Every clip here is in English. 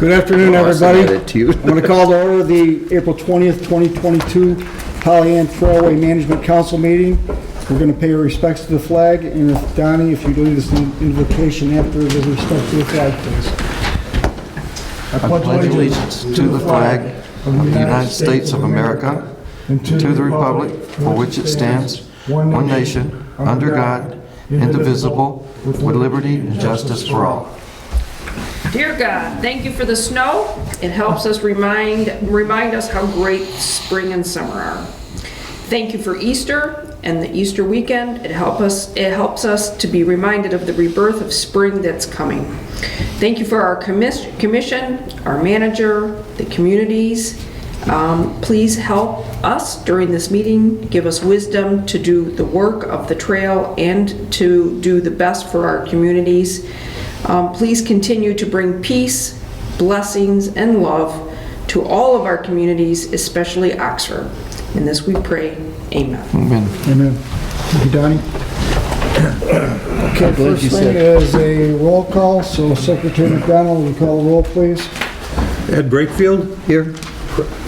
Good afternoon, everybody. I'm Attitude. going to call to order the April 20th, 2022 Pollyann Trailway Management Council meeting. We're going to pay our respects to the flag, and if Donnie, if you lead us in invocation after with respect to the flag, please. I pledge allegiance to the flag of the United States of America and to the republic for which it stands, one nation, under God, indivisible, with liberty and justice for all. Dear God, thank you for the snow. It helps us remind us how great spring and summer are. Thank you for Easter and the Easter weekend. It helps us to be reminded of the rebirth of spring that's coming. Thank you for our commission, our manager, the communities. Please help us during this meeting. Give us wisdom to do the work of the trail and to do the best for our communities. Please continue to bring peace, blessings, and love to all of our communities, especially Oxford. In this we pray. Amen. Amen. Amen. Thank you, Donnie. Okay, first thing is a roll call, so Secretary McDonald, will you call the roll, please? Ed Brakefield. Here.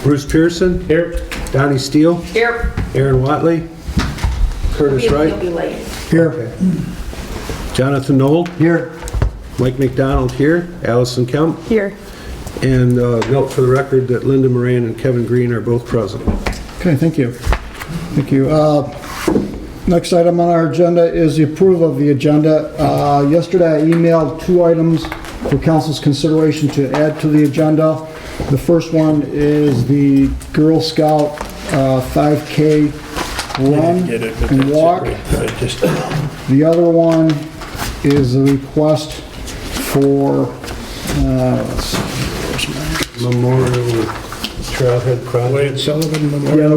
Bruce Pearson. Here. Donnie Steele. Here. Aaron Watley. Curtis He'll Wright. be late. Here. Jonathan Knoll. Here. Mike McDonald here. Allison Kemp. Here. And note for the record that Linda Moran and Kevin Green are both present. Okay, thank you. Thank you. Next item on our agenda is the approval of the agenda. Yesterday I emailed 2 items for council's consideration to add to the agenda. The first one is the Girl Scout 5K run and walk. The other one is a request for Memorial Trailhead Project. Wade Sullivan Memorial. the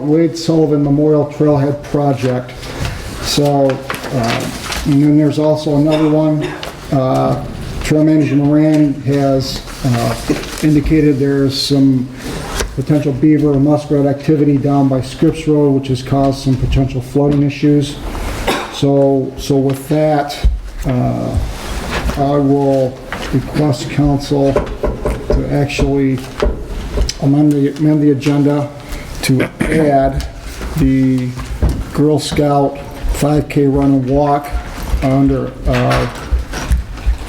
Wade Sullivan Memorial Trailhead Project. So, and then there's also another one. Trail Manager Moran has indicated there's some potential beaver or muskrat activity down by Scripps Road, which has caused some potential flooding issues. So with that, I will request council to actually amend the agenda to add the Girl Scout 5K run and walk under,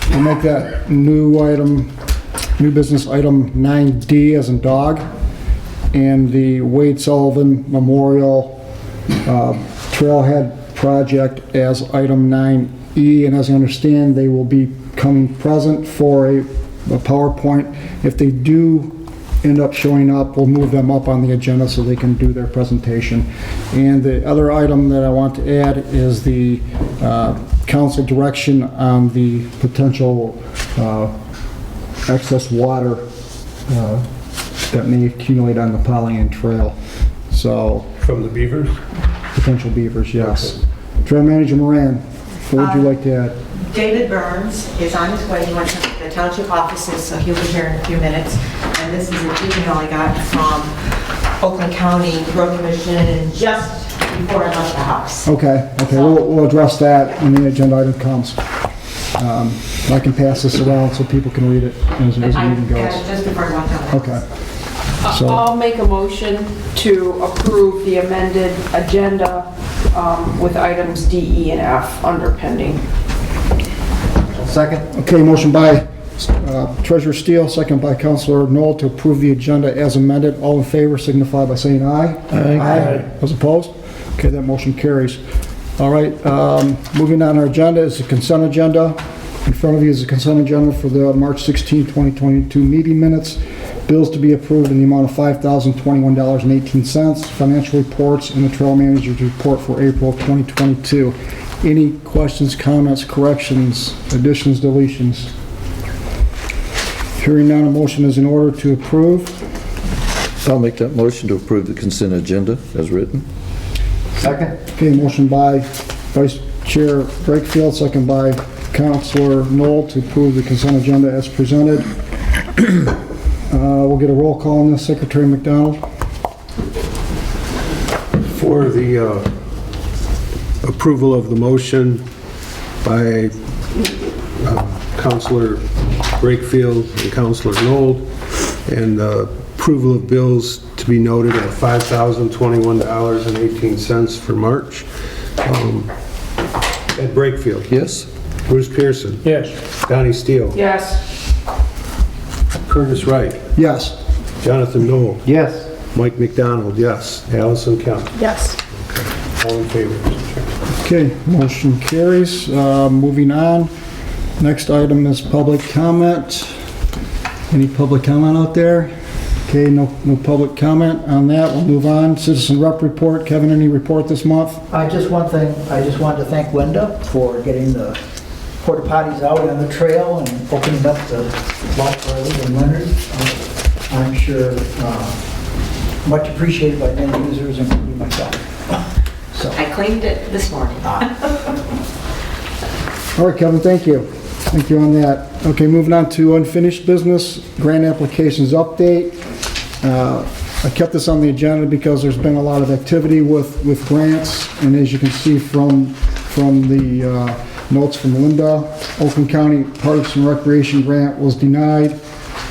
we'll make that new business item 9D as in dog, and the Wade Sullivan Memorial Trailhead Project as item 9E, and as I understand, they will be coming present for a PowerPoint. If they do end up showing up, we'll move them up on the agenda so they can do their presentation. And the other item that I want to add is the council direction on the potential excess water that may accumulate on the Pollyann Trail. So, From the Beavers? potential beavers, yes. Trail Manager Moran, what would you like to add? David Burns is on his way. He went to the township offices, so he'll be here in a few minutes. And this is an email I got from Oakland County Road Commission just before I left the house. Okay, we'll address that when the agenda item comes. I can pass this around so people can read it as the meeting goes. Just before I walked out. Okay. So, I'll make a motion to approve the amended agenda with items D, E, and F under pending. Second. okay, motion by Treasurer Steele, second by Councilor Knoll to approve the agenda as amended. All in favor signify by saying aye. Aye. Those opposed? Okay, that motion carries. All right, moving on our agenda is the consent agenda. In front of you is the consent agenda for the March 16, 2022 meeting minutes. Bills to be approved in the amount of $5,021.18. Financial reports and the Trail Manager's report for April 2022. Any questions, comments, corrections, additions, deletions? Hearing none, a motion is in order to approve. I'll make that motion to approve the consent agenda as written. Second. Okay, motion by Vice Chair Brakefield, second by Councilor Knoll to approve the consent agenda as presented. We'll get a roll call on this. Secretary McDonald. For the approval of the motion by Counselor Brakefield and Counselor Nold, and approval of bills to be noted at $5,021.18 for March. Ed Brakefield. Yes. Bruce Pearson. Yes. Donnie Steele. Yes. Curtis Wright. Yes. Jonathan Noel. Yes. Mike McDonald, yes. Allison Kemp. Yes. All in favor, Mr. Chairman. Okay, motion carries. Moving on. Next item is public comment. Any public comment out there? Okay, no public comment on that. We'll move on. Citizen rep report. Kevin, any report this month? Just one thing, I just wanted to thank Linda for getting the porta potties out on the trail and opening up the lot for others and Leonard. I'm sure much appreciated by many users, including myself. So, I cleaned it this morning. All right, Kevin, thank you. Thank you on that. Okay, moving on to unfinished business, grant applications update. I kept this on the agenda because there's been a lot of activity with grants, and as you can see from the notes from Linda, Oakland County Parks and Recreation grant was denied,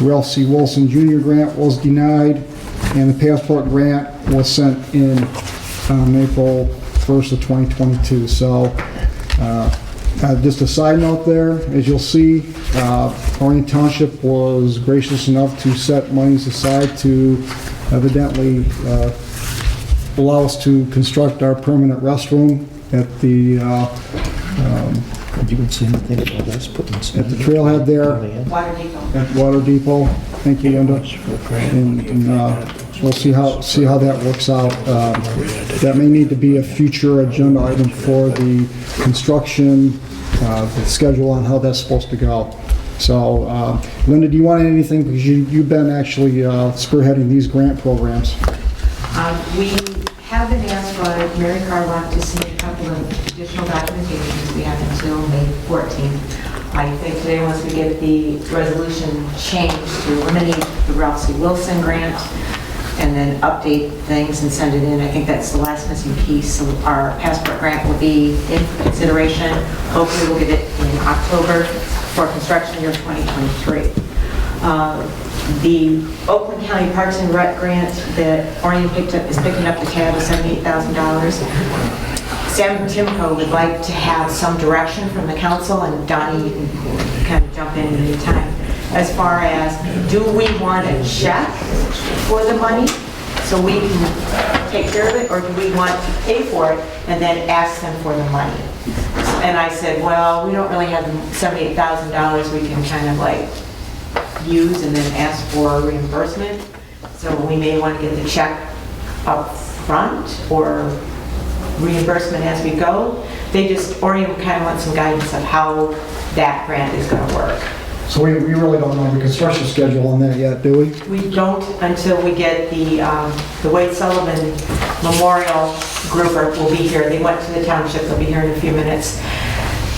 Ralph C. Wilson Jr. grant was denied, and the passport grant was sent in on April 1st of 2022. So just a side note there, as you'll see, Orion Township was gracious enough to set monies aside to evidently allow us to construct our permanent restroom at the you would say anything about us putting at the trailhead there. Water depot. At Water Depot. Thank you, Linda. And we'll see how that works out. That may need to be a future agenda item for the construction, the schedule on how that's supposed to go. So, Linda, do you want anything? Because you've been actually spearheading these grant programs. We have been asked by Mary Carlock to see a couple of additional documentations. We have until May 14th. I think today, once we get the resolution changed to eliminate the Ralph C. Wilson grant and then update things and send it in, I think that's the last missing piece. So our passport grant will be in consideration. Hopefully we'll get it in October for construction year 2023. The Oakland County Parks and Rec grant that Orion is picking up the tab of $78,000. Sam Timko would like to have some direction from the council, and Donnie, you can kind of jump in any time, as far as, do we want a check for the money so we can take care of it, or do we want to pay for it and then ask them for the money? And I said, well, we don't really have $78,000 we can kind of like use and then ask for reimbursement. So we may want to get the check up front or reimbursement as we go. Orion kind of wants some guidance of how that grant is going to work. So we really don't know the construction schedule on that yet, do we? We don't until we get the Wade Sullivan Memorial Grouper will be here. They went to the township. They'll be here in a few minutes.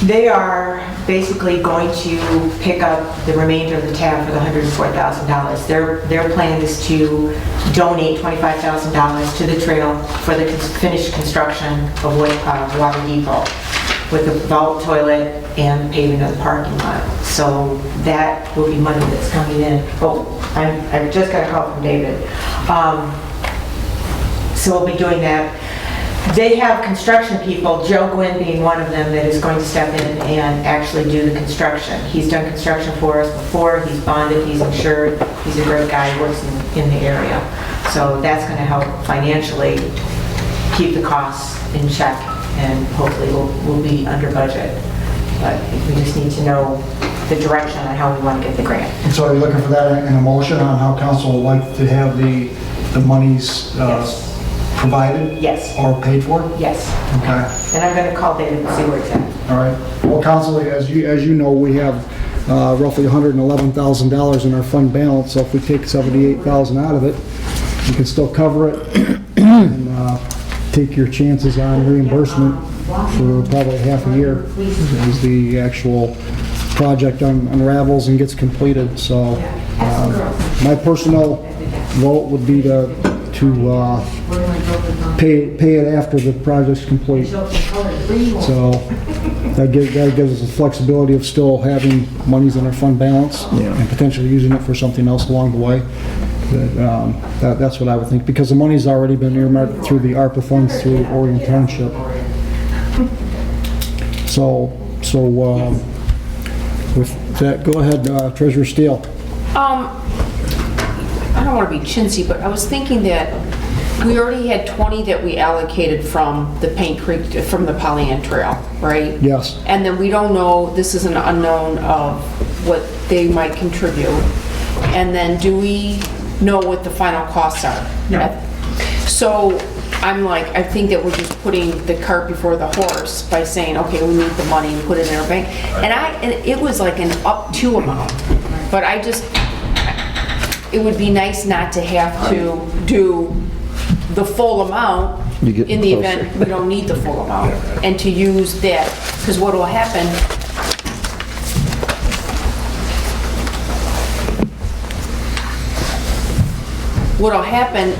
They are basically going to pick up the remainder of the tab for the $104,000. Their plan is to donate $25,000 to the trail for the finished construction of Water Depot with the vault toilet and the paving of the parking lot. So that will be money that's coming in. Oh, I just got a call from David. So we'll be doing that. They have construction people, Joe Gwynn being one of them, that is going to step in and actually do the construction. He's done construction for us before, he's bonded, he's insured, he's a great guy, works in the area. So that's going to help financially keep the costs in check, and hopefully we'll be under budget. But we just need to know the direction on how we want to get the grant. And so are you looking for that in a motion on how council would like to have the monies Yes. provided? Yes. Or paid for? Yes. Okay. And I'm going to call David and see where it's at. All right. Well, council, as you know, we have roughly $111,000 in our fund balance, so if we take $78,000 out of it, you can still cover it and take your chances on reimbursement for probably half a year as the actual project unravels and gets completed. So my personal vote would be to pay it after the project's complete. So That gives us the flexibility of still having monies in our fund balance and potentially using it for something else along the way. That's what I would think, because the money's already been earmarked through the ARPA funds through Orion Township. So with that, go ahead, Treasurer Steele. I don't want to be chintzy, but I was thinking that we already had 20 that we allocated from the Paint Creek, from the Pollyant Trail, right? Yes. And then we don't know, this is an unknown of what they might contribute. And then do we know what the final costs are? No. So I'm like, I think that we're just putting the cart before the horse by saying, okay, we need the money and put it in our bank. And it was like an up to amount, but it would be nice not to have to do the full amount You get in the closer. event we don't need the full amount, and to use that, because what will happen,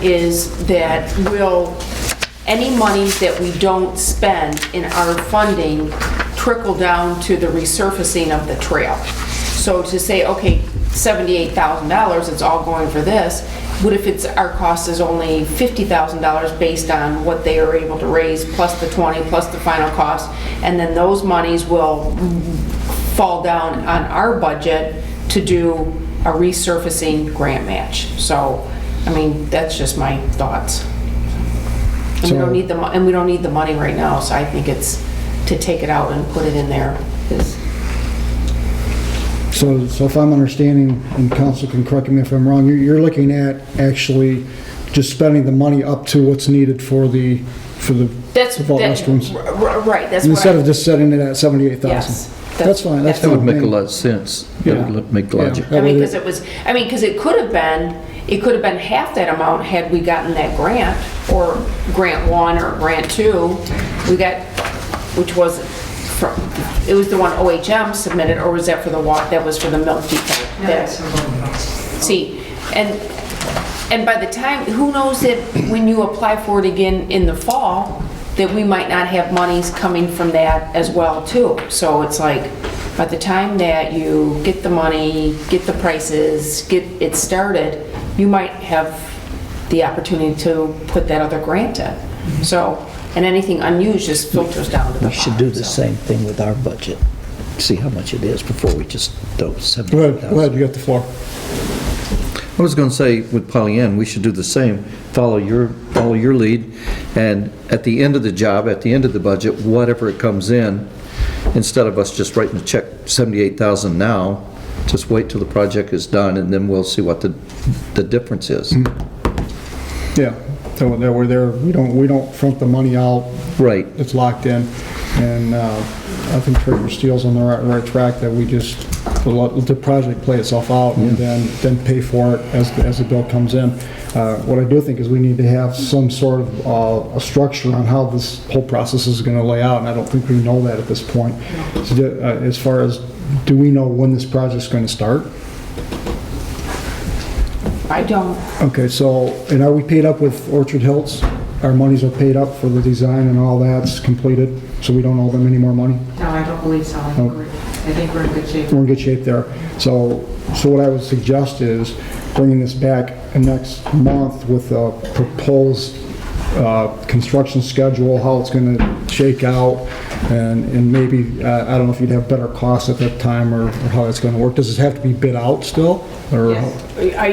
is that any monies that we don't spend in our funding trickle down to the resurfacing of the trail. So to say, okay, $78,000, it's all going for this. What if our cost is only $50,000 based on what they are able to raise, plus the 20, plus the final cost, and then those monies will fall down on our budget to do a resurfacing grant match. So, I mean, that's just my thoughts. And we don't need the money right now, so I think it's to take it out and put it in there. So if I'm understanding, and council can correct me if I'm wrong, you're looking at actually just spending the money up to what's needed for the vault restrooms. Right, that's Instead of just setting it at 78,000. Yes. That's fine. That's That would fine. make a lot of sense. That would make logic. Yeah. because it could have been half that amount had we gotten that grant, or grant 1 or grant 2. We got, which was it was the one OHM submitted, or was that for the that was for the milk depot? No, that's from both. See, and by the time, who knows that when you apply for it again in the fall, that we might not have monies coming from that as well too. So it's like, by the time that you get the money, get the prices, get it started, you might have the opportunity to put that other grant in. So, and anything unused just filters down to the We should bottom, do the so. same thing with our budget. See how much it is before we just throw Go ahead, 70,000. you got the floor. I was going to say with Pollyann, we should do the same. Follow your lead, and at the end of the job, at the end of the budget, whatever it comes in, instead of us just writing a check 78,000 now, just wait till the project is done, and then we'll see what the difference is. Yeah, so that we're there, we don't front the money out. Right. It's locked in, and I think Treasurer Steele's on the right track, that we just let the project play itself out and then pay for it as the bill comes in. What I do think is we need to have some sort of a structure on how this whole process is going to lay out, and I don't think we know that at this point. So, as far as, do we know when this project's going to start? I don't. Okay, so, and are we paid up with Orchard Hills? Our monies are paid up for the design and all that's completed, so we don't owe them any more money? No, I don't believe so. I think we're in good shape. We're in good shape there. So what I would suggest is bringing this back next month with a proposed construction schedule, how it's going to shake out, and maybe, I don't know if you'd have better costs at that time, or how that's going to work. Does it have to be bid out still? Or Yes.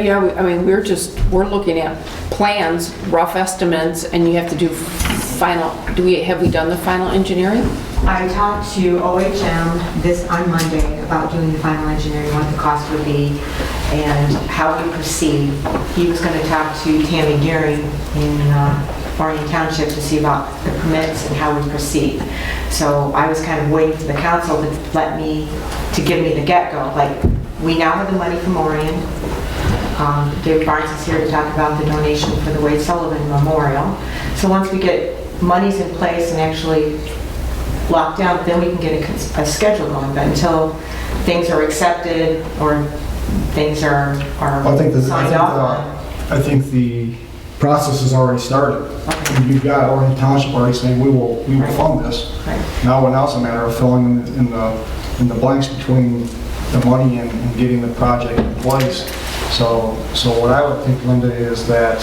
Yeah, I mean, we're looking at plans, rough estimates, and you have to do final, have we done the final engineering? I talked to OHM on Monday about doing the final engineering, what the cost would be, and how we proceed. He was going to talk to Tammy Gearing in Orion Township to see about the permits and how we proceed. So I was kind of waiting for the council to give me the get-go. Like, we now have the money from Orion. David Barnes is here to talk about the donation for the Wade Sullivan Memorial. So once we get monies in place and actually locked down, then we can get a schedule going. But until things are accepted or things are signed off on. I think the process has already started. And you've got Oregon Township already saying, we will fund this. Right. Now it's a matter of filling in the blanks between the money and getting the project in place. So what I would think, Linda, is that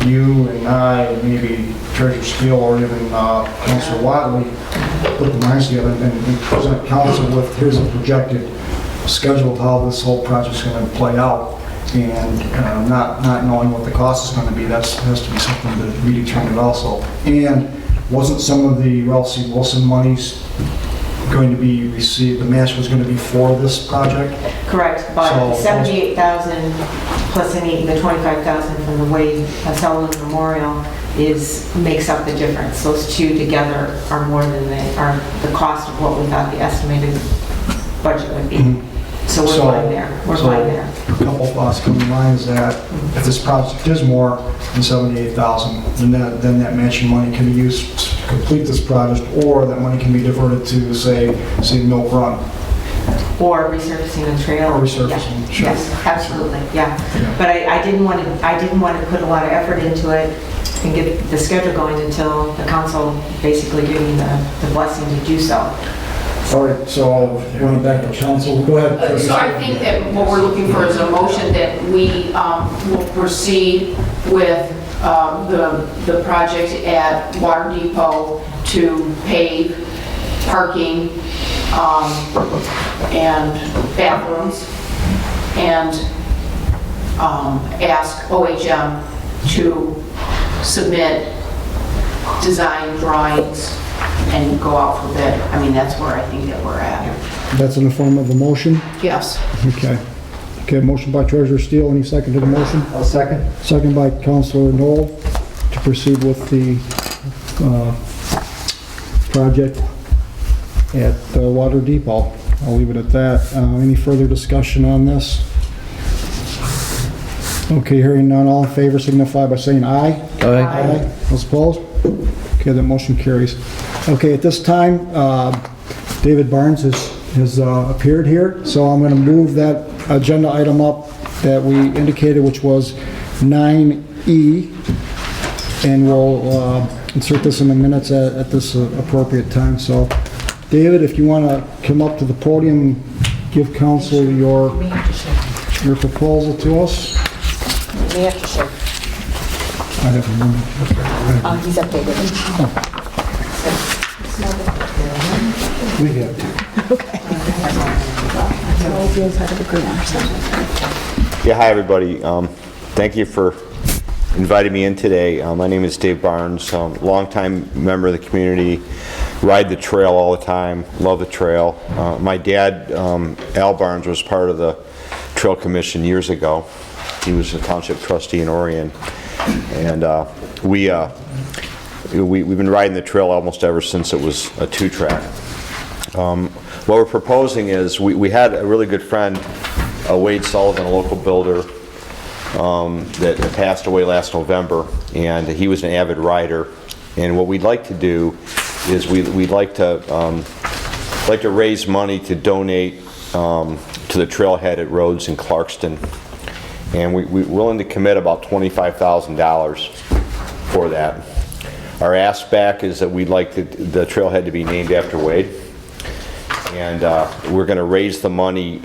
you and I, maybe Treasurer Steele or even Councilor Watley, put the minds together and present council with, here's a projected schedule of how this whole project's going to play out. And not knowing what the cost is going to be, that has to be something to be determined also. And wasn't some of the Ralph C. Wilson monies going to be received, the match was going to be for this project? Correct, but So- 78,000 plus the 25,000 from the Wade Sullivan Memorial makes up the difference. Those two together are more than the cost of what we thought the estimated budget would be. So we're fine there. We're fine there. A couple thoughts come to mind is that if this project is more than 78,000, then that matching money can be used to complete this project, or that money can be diverted to, say Mill Run. Or resurfacing the trail. Or resurfacing, Yeah. sure. Yes, absolutely, yeah. But I didn't want to put a lot of effort into it and get the schedule going until the council basically gave me the blessing to do so. All right, so going back to council, go ahead. So I think that what we're looking for is a motion that we will proceed with the project at Water Depot to pave parking and bathrooms, and ask OHM to submit design drawings and go out for bid. I mean, that's where I think that we're at. That's in the form of a motion? Yes. Okay, motion by Treasurer Steele. Any second to the motion? I'll second. Second by Councilor Knoll to proceed with the project at Water Depot. I'll leave it at that. Any further discussion on this? Okay, hearing none, all in favor signify by saying aye. Aye. Those opposed? Okay, that motion carries. Okay, at this time, David Barnes has appeared here, so I'm going to move that agenda item up that we indicated, which was 9E, and we'll insert this in the minutes at this appropriate time. So, David, if you want to come up to the podium and give council your proposal to us. We have to share. I have a moment. He's updated. We have to. Yeah, hi everybody. Thank you for inviting me in today. My name is Dave Barnes, longtime member of the community, ride the trail all the time, love the trail. My dad, Al Barnes, was part of the Trail Commission years ago. He was a township trustee in Orion, and we've been riding the trail almost ever since it was a two-track. What we're proposing is, we had a really good friend, Wade Sullivan, a local builder, that passed away last November, and he was an avid rider. And what we'd like to do is we'd like to raise money to donate to the trailhead at Rhodes in Clarkston, and we're willing to commit about $25,000 for that. Our ask back is that we'd like the trailhead to be named after Wade, and we're going to raise the money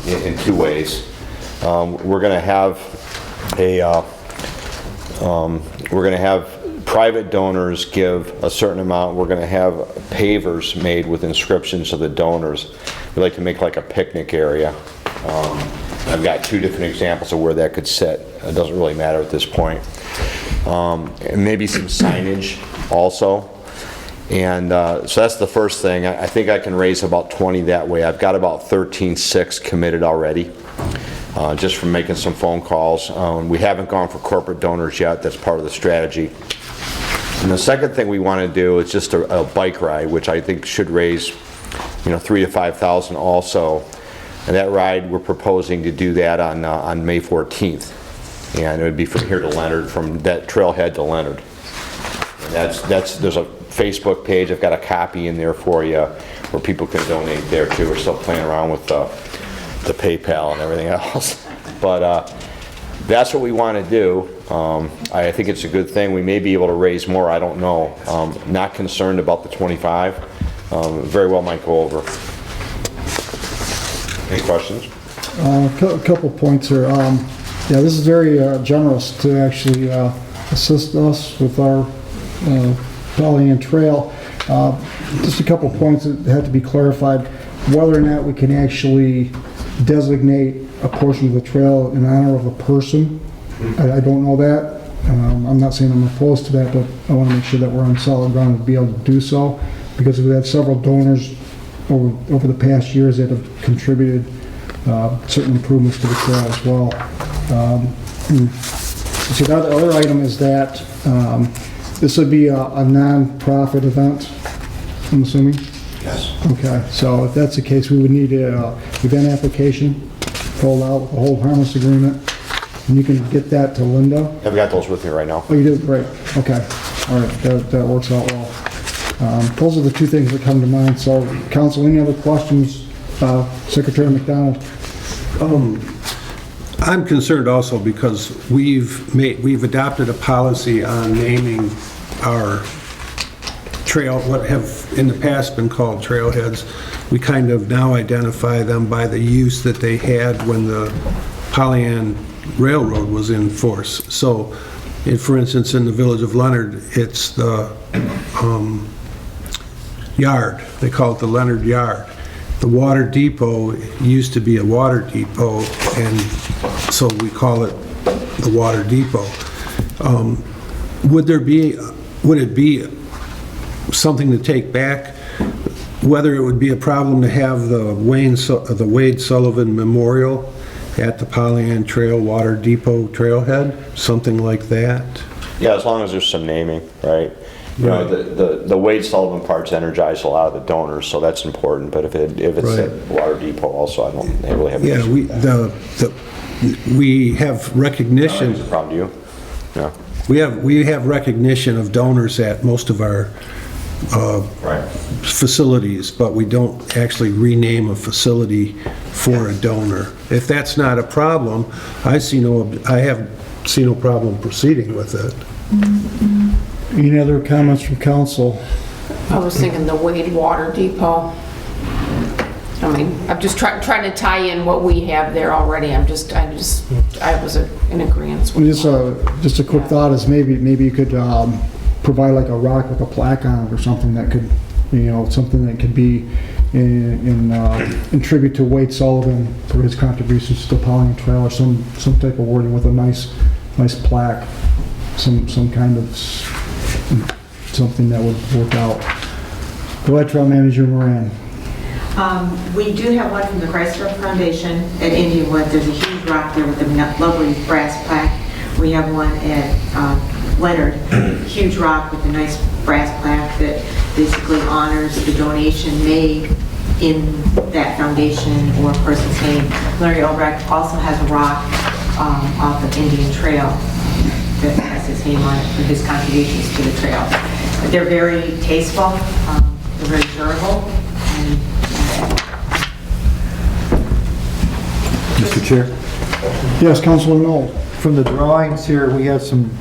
in two ways. We're going to have private donors give a certain amount. We're going to have pavers made with inscriptions of the donors. We like to make like a picnic area. I've got two different examples of where that could sit. It doesn't really matter at this point. And maybe some signage also. And so that's the first thing. I think I can raise about 20 that way. I've got about 13.6 committed already, just from making some phone calls. We haven't gone for corporate donors yet. That's part of the strategy. And the second thing we want to do is just a bike ride, which I think should raise, $3,000 to $5,000 also. And that ride, we're proposing to do that on May 14th. And it would be from here to Leonard, from that trailhead to Leonard. And there's a Facebook page. I've got a copy in there for you where people can donate there too. We're still playing around with the PayPal and everything else. But that's what we want to do. I think it's a good thing. We may be able to raise more, I don't know. Not concerned about the 25. Very well might go over. Any questions? A couple points here. Yeah, this is very generous to actually assist us with our Pollyant Trail. Just a couple points that have to be clarified. Whether or not we can actually designate a portion of the trail in honor of a person, I don't know that. I'm not saying I'm opposed to that, but I want to make sure that we're on solid ground to be able to do so, because we've had several donors over the past years that have contributed certain improvements to the trail as well. See, the other item is that this would be a non-profit event, I'm assuming? Yes. Okay, so if that's the case, we would need an event application filled out with a hold harmless agreement, and you can get that to Linda. I've got those with me right now. Oh, you did? Great. Okay. All right, that works out well. Those are the two things that come to mind. So, Council, any other questions? Secretary McDonald? I'm concerned also because we've adopted a policy on naming our trail, what have in the past been called trailheads. We kind of now identify them by the use that they had when the Pollyant Railroad was in force. So, for instance, in the village of Leonard, it's the yard. They call it the Leonard Yard. The water depot used to be a water depot, and so we call it the water depot. Would it be something to take back, whether it would be a problem to have the Wade Sullivan Memorial at the Pollyant Trail Water Depot trailhead, something like that? Yeah, as long as there's some naming, right? You know, the Wade Sullivan part's energized a lot of the donors, so that's important. But if it's Right. at Water Depot also, I don't really have an Yeah, issue. we have recognition. Is it a problem to you? Yeah. We have recognition of donors at most of our Right. facilities, but we don't actually rename a facility for a donor. If that's not a problem, I have seen no problem proceeding with it. Any other comments from Council? I was thinking the Wade Water Depot. I mean, I'm just trying to tie in what we have there already. I was in agreement with Just a quick thought is maybe you could provide like a rock with a plaque on it or something that could, something that could be in tribute to Wade Sullivan for his contributions to the Pollyant Trail, or some type of wording with a nice plaque, some kind of something that would work out. Go ahead, Trail Manager Moran. We do have one from the Chrysler Foundation at Indianwood. There's a huge rock there with a lovely brass plaque. We have one at Leonard, huge rock with a nice brass plaque that basically honors the donation made in that foundation or person's name. Larry Obrecht also has a rock off of Indian Trail that has his name on it for his contributions to the trail. But they're very tasteful, they're very durable, and Mr. Chair, Yes, Councilor Knoll. from the drawings here, we have some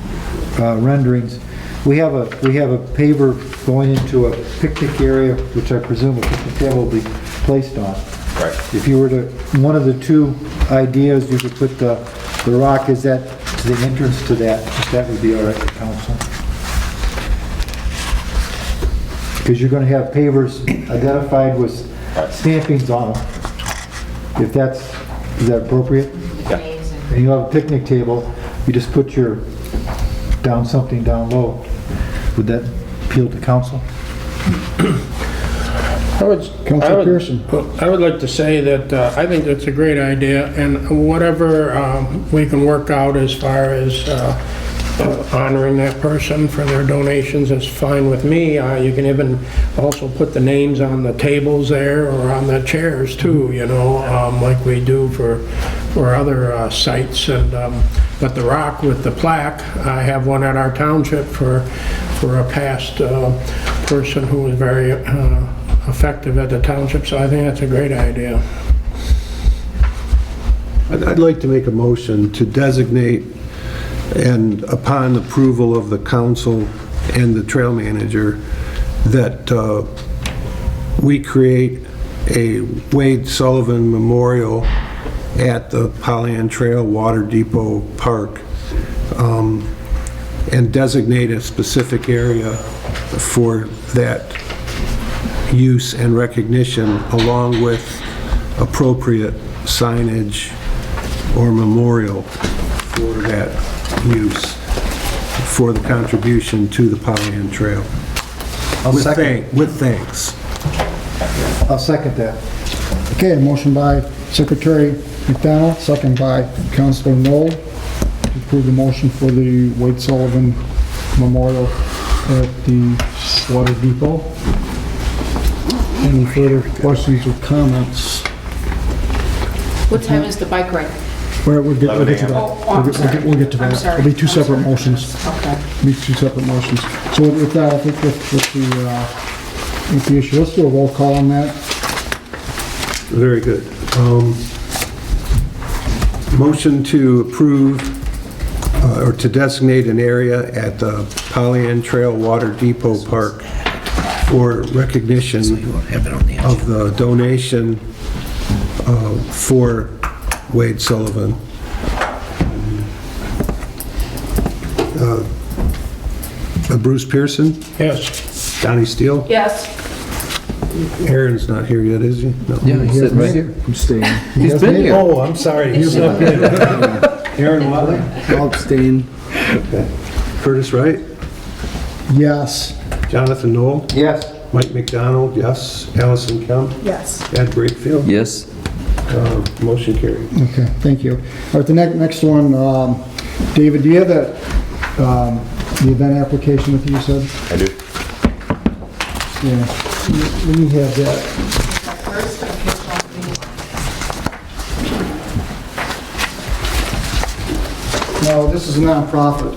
renderings. We have a paver going into a picnic area, which I presume a picnic table will be placed on. Right. If you were to, one of the two ideas, you could put the rock, is that to the entrance to that, if that would be all right with council. Because you're going to have pavers identified with stampings on them. Is that appropriate? names and And you have a picnic table, you just put something down low. Would that appeal to council? Councilor Pearson. I would like to say that I think that's a great idea, and whatever we can work out as far as honoring that person for their donations is fine with me. You can even also put the names on the tables there or on the chairs too, like we do for other sites. But the rock with the plaque, I have one at our township for a past person who was very effective at the township, so I think that's a great idea. I I'd like to make a motion to designate, and upon approval of the council and the trail manager, that we create a Wade Sullivan Memorial at the Pollyant Trail Water Depot Park, and designate a specific area for that use and recognition, along with appropriate signage or memorial for that use, for the contribution to the Pollyant Trail. With thanks. I'll second that. Okay, a motion by Secretary McDonald, second by Councilor Knoll, to approve the motion for the Wade Sullivan Memorial at the Water Depot. Any further questions or comments? What time is the bike ride? We'll get to that. Oh, I'm sorry. We'll get to I'm that. sorry. It'll be two separate I'm sorry. motions. Okay. Be two separate motions. So with that, I think with the issue, let's do a roll call on that. Very good. Motion to approve or to designate an area at the Pollyant Trail Water Depot Park for recognition of the donation for Wade Sullivan. Bruce Pearson? Yes. Donnie Steele? Yes. Aaron's not here yet, is he? No. Yeah, he's sitting right here. I'm staying. He's been here. Oh, I'm sorry, he's not in. Aaron Watley? I'll abstain. Okay. Curtis Wright? Yes. Jonathan Knoll? Yes. Mike McDonald, yes. Allison Kemp? Yes. Ed Brakefield? Yes. Motion carried. Okay, thank you. All right, the next one, David, do you have that, the event application with you, you said? I do. Yeah. Let me have that. No, this is a nonprofit.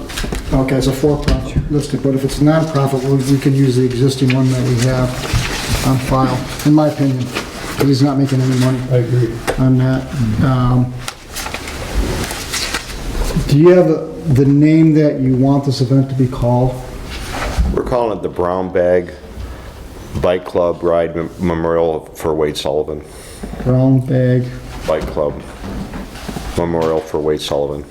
Okay, it's a for-profit listed, but if it's a nonprofit, we can use the existing one that we have on file, in my opinion, because he's not making any money I agree. on that. Do you have the name that you want this event to be called? We're calling it the Brown Bag Bike Club Ride Memorial for Wade Sullivan. Brown Bag. Bike Club Memorial for Wade Sullivan.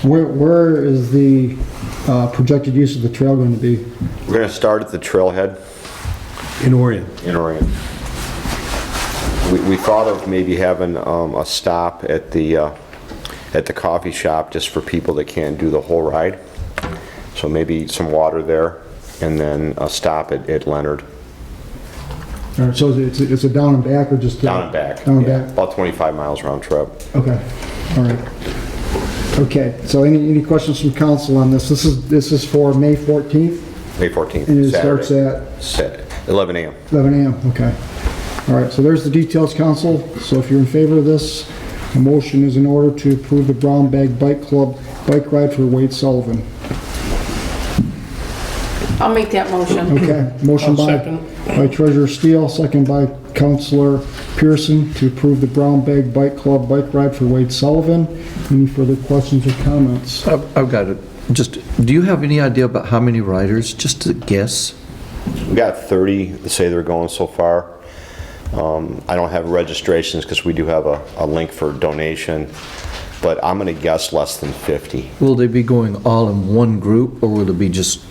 Where is the projected use of the trail going to be? We're going to start at the trailhead In Orion. in Oregon. We thought of maybe having a stop at the coffee shop just for people that can't do the whole ride. So maybe some water there, and then a stop at Leonard. All right, so it's a down and back or just? Down and back. Down and Yeah, back? about 25 miles round trip. Okay, all right. Okay, so any questions from council on this? This is for May 14th, May 14th, and it Saturday. starts at 11 a.m. 11 a.m., okay. All right, so there's the details, council. So if you're in favor of this, a motion is in order to approve the Brown Bag Bike Club bike ride for Wade Sullivan. I'll make that motion. Okay, motion I'll by second. Treasurer Steele, second by Councilor Pearson to approve the Brown Bag Bike Club bike ride for Wade Sullivan. Any further questions or comments? I've got it. Just, do you have any idea about how many riders? Just to guess? We got 30 that say they're going so far. I don't have registrations because we do have a link for donation, but I'm going to guess less than 50. Will they be going all in one group, or will it be just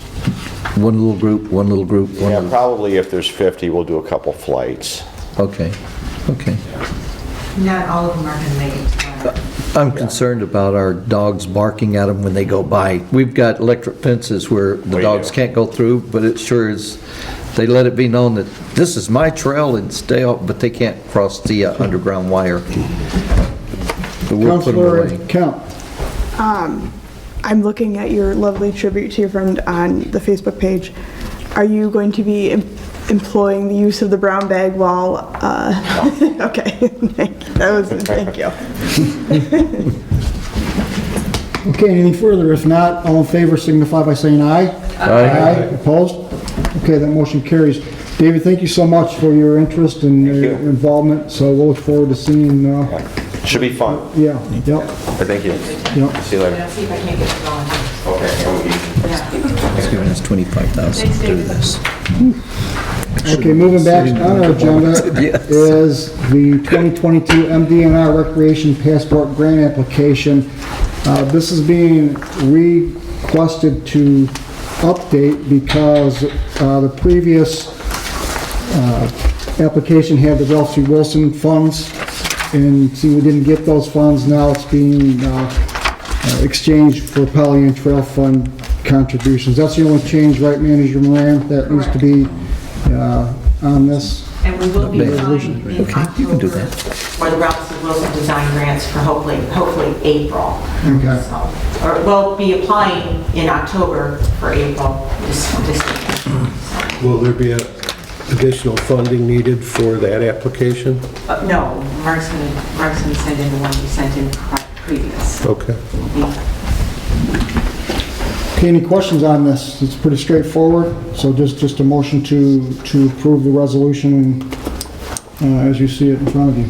one little group, one little group? Yeah, probably if there's 50, we'll do a couple flights. Okay, okay. Not all of them are going to make it to Leonard. I'm concerned about our dogs barking at them when they go by. We've got electric fences where the We dogs do. can't go through, but it sure is, they let it be known that this is my trail and stay out, but they can't cross the underground wire. But we'll put them away. Councilor Kemp. I'm looking at your lovely tribute to your friend on the Facebook page. Are you going to be employing the use of the brown bag while, okay, thank you. Thank you. Okay, anything further? If not, all in favor signify by saying aye. Aye. Opposed? Okay, that motion carries. David, thank you so much for your interest and Thank your you. involvement, so we'll look forward to seeing, Should be fun. yeah, yep, But thank you. yep. See you later. I'll see if I can't get it going. Okay. Yeah. It's giving us 25,000 to do this. Okay, moving back on our agenda Yes. is the 2022 MDNR Recreation Passport Grant Application. This is being requested to update because the previous application had the Ralph C. Wilson funds, and see, we didn't get those funds. Now it's being exchanged for Pollyant Trail Fund contributions. That's the only change, right, Manager Moran, that needs to be on this? And we will be Bad. applying in Okay, you can do October that. for the Ralph C. Wilson design grants for hopefully April. Okay. So, or we'll be applying in October for April this year. Will there be additional funding needed for that application? No, Mark's gonna send in the one you sent in previous. Okay. Okay, any questions on this? It's pretty straightforward, so just a motion to approve the resolution as you see it in front of you.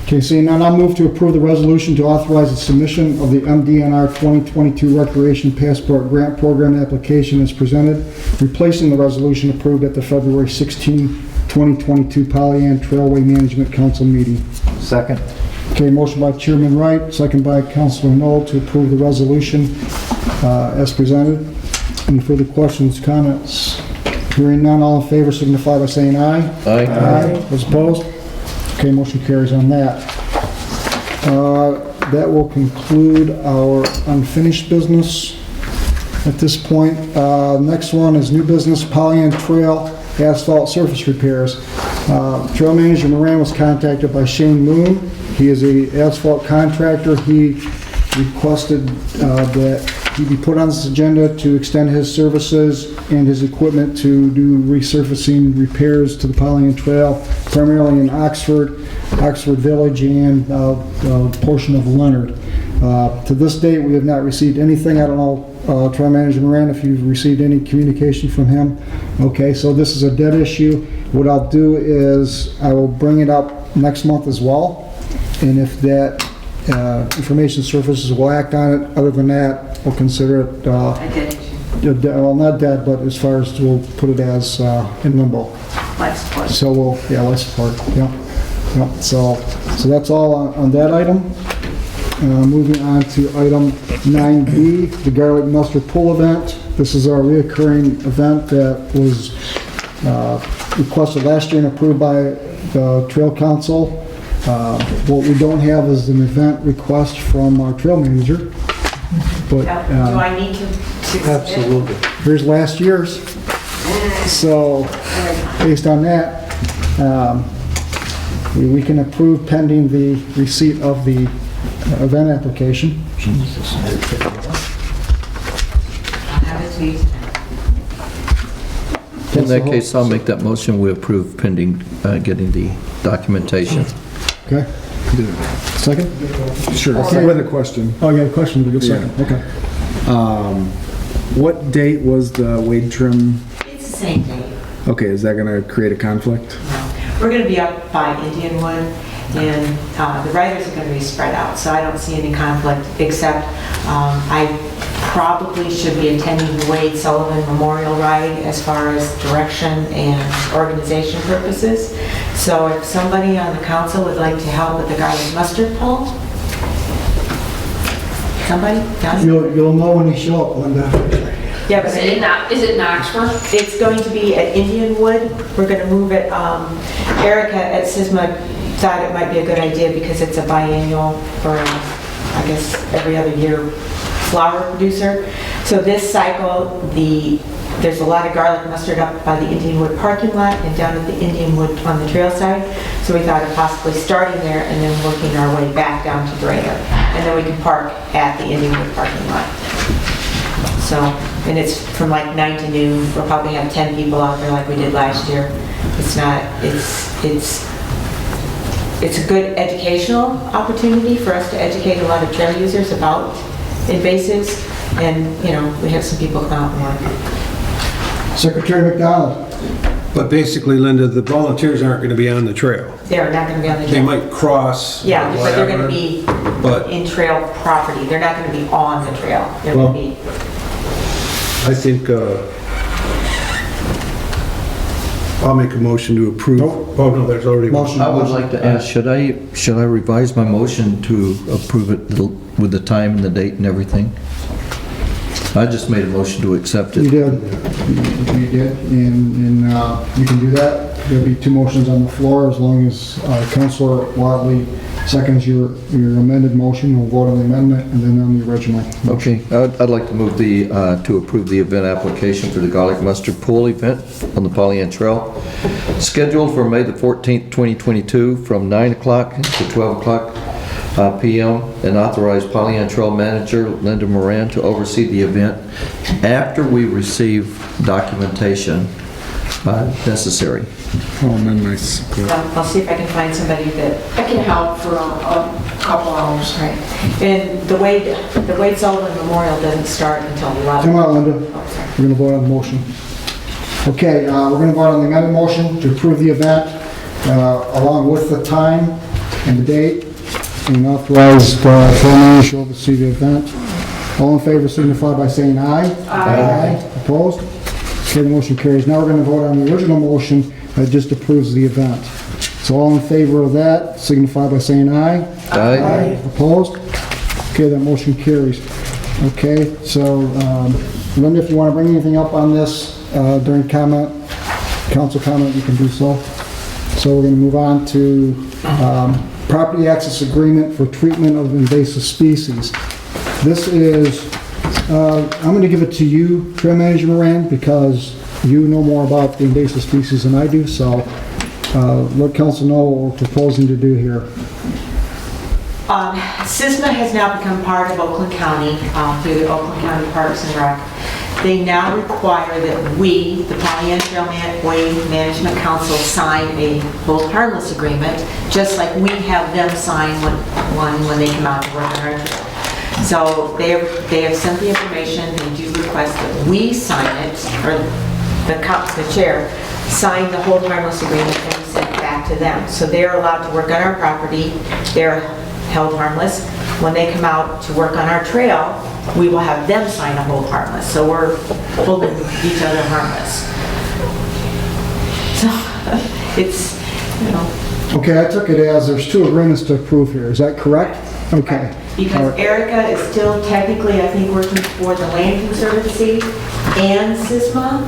Okay, seeing none, I'll move to approve the resolution to authorize the submission of the MDNR 2022 Recreation Passport Grant Program application as presented, replacing the resolution approved at the February 16, 2022 Pollyant Trailway Management Council meeting. Second. Okay, motion by Chairman Wright, second by Councilor Knoll to approve the resolution as presented. Any further questions, comments? Hearing none, all in favor signify by saying aye. Aye. Those opposed? Okay, motion carries on that. That will conclude our unfinished business at this point. Next one is new business, Pollyant Trail asphalt surface repairs. Trail Manager Moran was contacted by Shane Moon. He is a asphalt contractor. He requested that he be put on this agenda to extend his services and his equipment to do resurfacing repairs to the Pollyant Trail, primarily in Oxford Village, and a portion of Leonard. To this date, we have not received anything. I don't know, Trail Manager Moran, if you've received any communication from him. Okay, so this is a dead issue. What I'll do is I will bring it up next month as well. And if that information surfaces, we'll act on it. Other than that, we'll consider it, A dead issue. well, not dead, but as far as we'll put it as in limbo. Life support. So we'll, yeah, life support, yeah. Yeah, so that's all on that item. Moving on to item 9B, the Garlic Mustard Pool event. This is our reoccurring event that was requested last year and approved by the Trail Council. What we don't have is an event request from our trail manager, but Now, do I need to submit? Absolutely. here's last year's. So, based on that, we can approve pending the receipt of the event application. I'll have it to you. In that case, I'll make that motion, we approve pending getting the documentation. Okay? Second? Sure, Okay. with a question. Oh, you have a question, but you'll second, okay. What date was the wade trim? It's the same date. Okay, is that gonna create a conflict? We're going to be up by Indianwood, and the riders are going to be spread out, so I don't see any conflict, except I probably should be attending the Wade Sullivan Memorial Ride as far as direction and organization purposes. So if somebody on the council would like to help with the garlic mustard pull, somebody? Johnny? You'll know when you show up, Linda. Yeah, but Is it in Oxford? it's going to be at Indianwood. We're going to move it. Erica at Sisma thought it might be a good idea because it's a biennial, or I guess every other year, flower producer. So this cycle, there's a lot of garlic mustard up by the Indianwood parking lot and down at the Indianwood on the trail side. So we thought of possibly starting there and then working our way back down to Drainer. And then we can park at the Indianwood parking lot. So, and it's from like 9 to noon. We'll probably have 10 people out there like we did last year. It's not, it's it's a good educational opportunity for us to educate a lot of trail users about invasives, and, you know, we have some people come out and work. Secretary McDonald. But basically, Linda, the volunteers aren't going to be on the trail. They're not going to be on the They trail. might cross. or Yeah, but they're going to whatever, be But in trail property. They're not going to be on the trail. They're going to be, I think, I'll make a motion to approve. Oh, no, there's already. Motion. I would like to ask, should I revise my motion to approve it with the time and the date and everything? I just made a motion to accept You it. did. You did, and you can do that. There'll be two motions on the floor, as long as Councilor Watley seconds your amended motion. We'll vote on the amendment and then on the original. Okay, I'd like to move to approve the event application for the Garlic Mustard Pool event on the Pollyant Trail, scheduled for May the 14th, 2022, from 9 o'clock to 12 o'clock p.m., and authorize Pollyant Trail Manager Linda Moran to oversee the event after we receive documentation necessary. I'll amend my support. I'll see if I can find somebody that can help for a couple hours. right. And the Wade Sullivan Memorial doesn't start until 11. Come on, Linda. Oh, sorry. We're going to vote on the motion. Okay, we're going to vote on the amended motion to approve the event, along with the time and the date, and authorize the manager to oversee the event. All in favor signify by saying aye. Aye. Opposed? Okay, the motion carries. Now we're going to vote on the original motion that just approves the event. So all in favor of that signify by saying aye. Aye. Opposed? Okay, that motion carries. Okay, so Linda, if you want to bring anything up on this during council comment, you can do so. So we're going to move on to property access agreement for treatment of invasive species. This is, I'm going to give it to you, Trail Manager Moran, because you know more about the invasive species than I do, so let council know what we're proposing to do here. Sisma has now become part of Oakland County through the Oakland County Parks and Rec. They now require that we, the Pollyant Trail Wade Management Council, sign a hold harmless agreement, just like we have them sign one when they come out to work on our trail. So they have sent the information. They do request that we sign it, or the chair sign the hold harmless agreement and send it back to them. So they're allowed to work on our property. They're held harmless. When they come out to work on our trail, we will have them sign a hold harmless. So we're holding each other harmless. So it's, you know. Okay, I took it as there's two agreements to approve here. Is that correct? Okay. Because Erica is still technically, I think, working for the Land Conservancy and Sisma.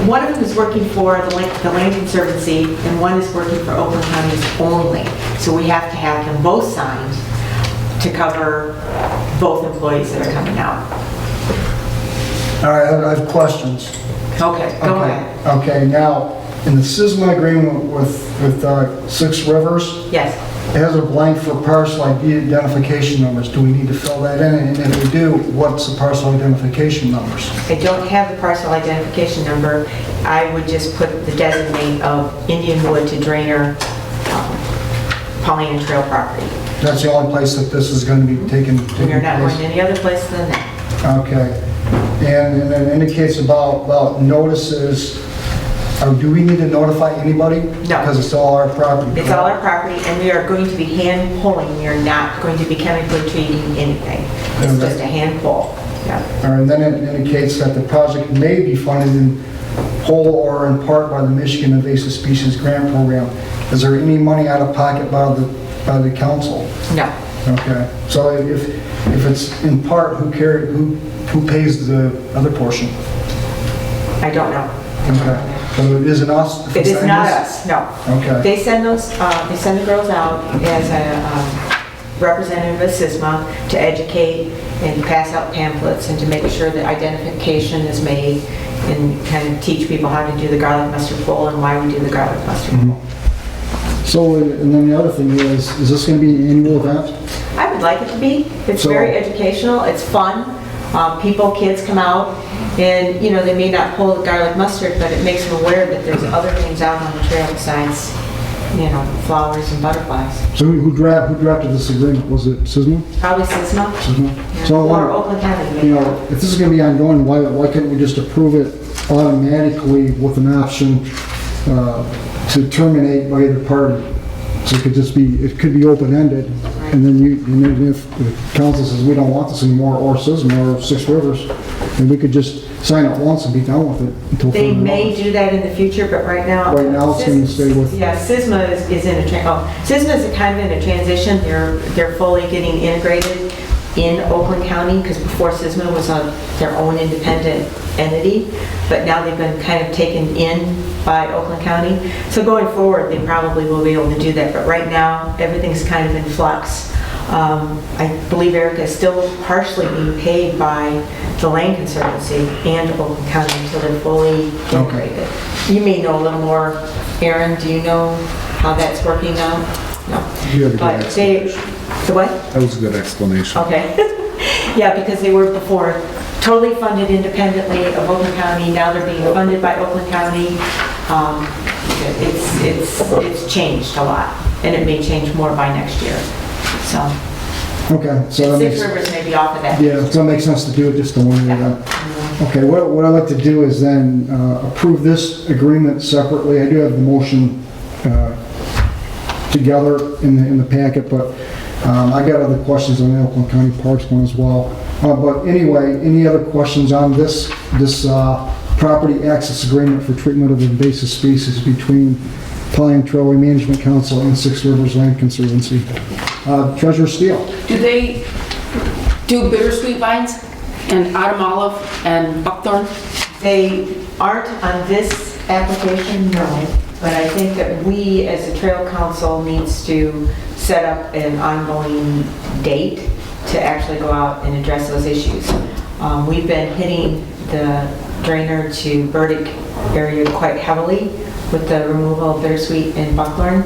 One of them is working for the Land Conservancy, and one is working for Oakland County only. So we have to have them both signed to cover both employees that are coming out. All right, I have questions. Okay, go ahead. Okay, now, in the Sisma agreement with Six Rivers, Yes. it has a blank for parcel ID identification numbers. Do we need to fill that in? And if we do, what's the parcel identification numbers? I don't have the parcel identification number. I would just put the designate of Indian Wood to Drainer Pollyant Trail property. That's the only place that this is going to be taken We are not place? going any other place than that. Okay. And it indicates about notices, or do we need to notify anybody? No. Because it's all our property. It's all our property, and we are going to be hand pulling. We are not going to be chemically treating anything. It's just a hand pull. Yeah. All right, and then it indicates that the project may be funded in whole or in part by the Michigan Invasive Species Grant Program. Is there any money out of pocket by the council? No. Okay, so if it's in part, who pays the other portion? I don't know. Okay, so it isn't us? if It it's is not us? us, no. Okay. They send the girls out as a representative of Sisma to educate and pass out pamphlets and to make sure that identification is made and kind of teach people how to do the garlic mustard pool and why we do the garlic mustard pool. So, and then the other thing is this going to be an annual event? I would like it to be. It's So- very educational, it's fun. Kids come out and, you know, they may not pull the garlic mustard, but it makes them aware that there's other things out on the trail besides flowers and butterflies. So who drafted this agreement? Was it Sisma? Probably Sisma. Sisma? So I Or wonder, Oakland County. you know, if this is gonna be ongoing, why can't we just approve it automatically with an option to terminate by either party? So it could be open-ended, and then if the council says we don't want this anymore, or Sisma, or Six Rivers, then we could just sign it once and be done with it until They further may notice. do that in the future, but right now. Right now, it's gonna stay with. Yeah, Sisma is in Sisma is kind of in a transition. They're fully getting integrated in Oakland County, because before Sisma was their own independent entity, but now they've been kind of taken in by Oakland County. So going forward, they probably will be able to do that, but right now, everything's kind of in flux. I believe Erica is still partially being paid by the Land Conservancy and Oakland County until they're fully integrated. You may know a little more. Aaron, do you know how that's working now? No. You have a good But the what? That was a good explanation. Okay. Yeah, because they were before totally funded independently of Oakland County. Now they're being funded by Oakland County. It's changed a lot, and it may change more by next year. So. Okay, so that Six makes, Rivers may be off of that. yeah, so it makes sense to do it just the one year then. Okay, what I'd like to do is then approve this agreement separately. I do have the motion together in the packet, but I got other questions on the Oakland County Parks one as well. But anyway, any other questions on this property access agreement for treatment of invasive species between Pine Trailway Management Council and Six Rivers Land Conservancy? Treasurer Steele. Do they do bittersweet vines and autumn olive and buckthorn? They aren't on this application, no, but I think that we, as a trail council, needs to set up an ongoing date to actually go out and address those issues. We've been hitting the drainer to Burdick area quite heavily with the removal of bittersweet and buckthorn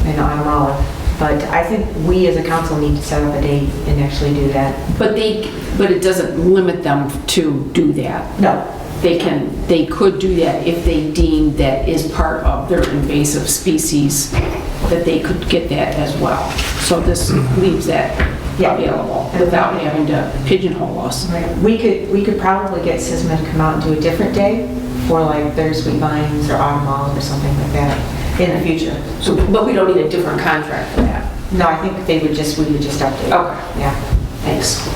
and autumn olive. But I think we as a council need to set up a date and actually do that. But it doesn't limit them to do that. No. They could do that if they deem that is part of their invasive species, that they could get that as well. So this leaves that available without having to pigeonhole us. Right. We could probably get Sisma to come out and do a different day for like bittersweet vines or autumn olive or something like that in the future. So, but we don't need a different contract for that. No, I think we would just update. Okay. Yeah. Thanks.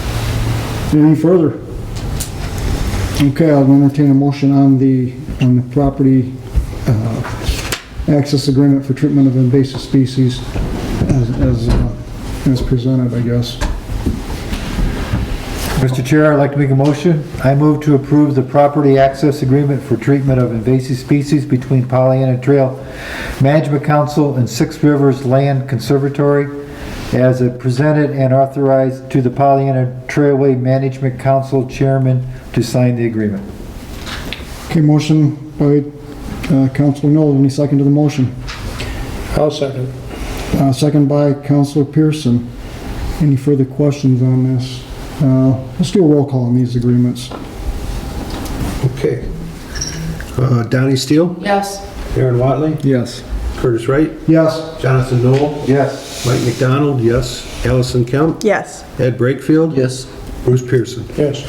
Any further? Okay, I'll entertain a motion on the property access agreement for treatment of invasive species as presented, I guess. Mr. Chair, I'd like to make a motion. I move to approve the property access agreement for treatment of invasive species between Pollyanna Trail Management Council and Six Rivers Land Conservatory as presented and authorized to the Pollyanna Trailway Management Council Chairman to sign the agreement. Okay, motion by Councilor Noel. Any second to the motion? I'll second. Second by Councilor Pearson. Any further questions on this? Let's do a roll call on these agreements. Okay. Donnie Steele, Yes. Aaron Watley, Yes. Curtis Wright, Yes. Jonathan Noel, Yes. Mike McDonald, yes. Allison Kemp, Yes. Ed Brakefield, Yes. Bruce Pearson. Yes.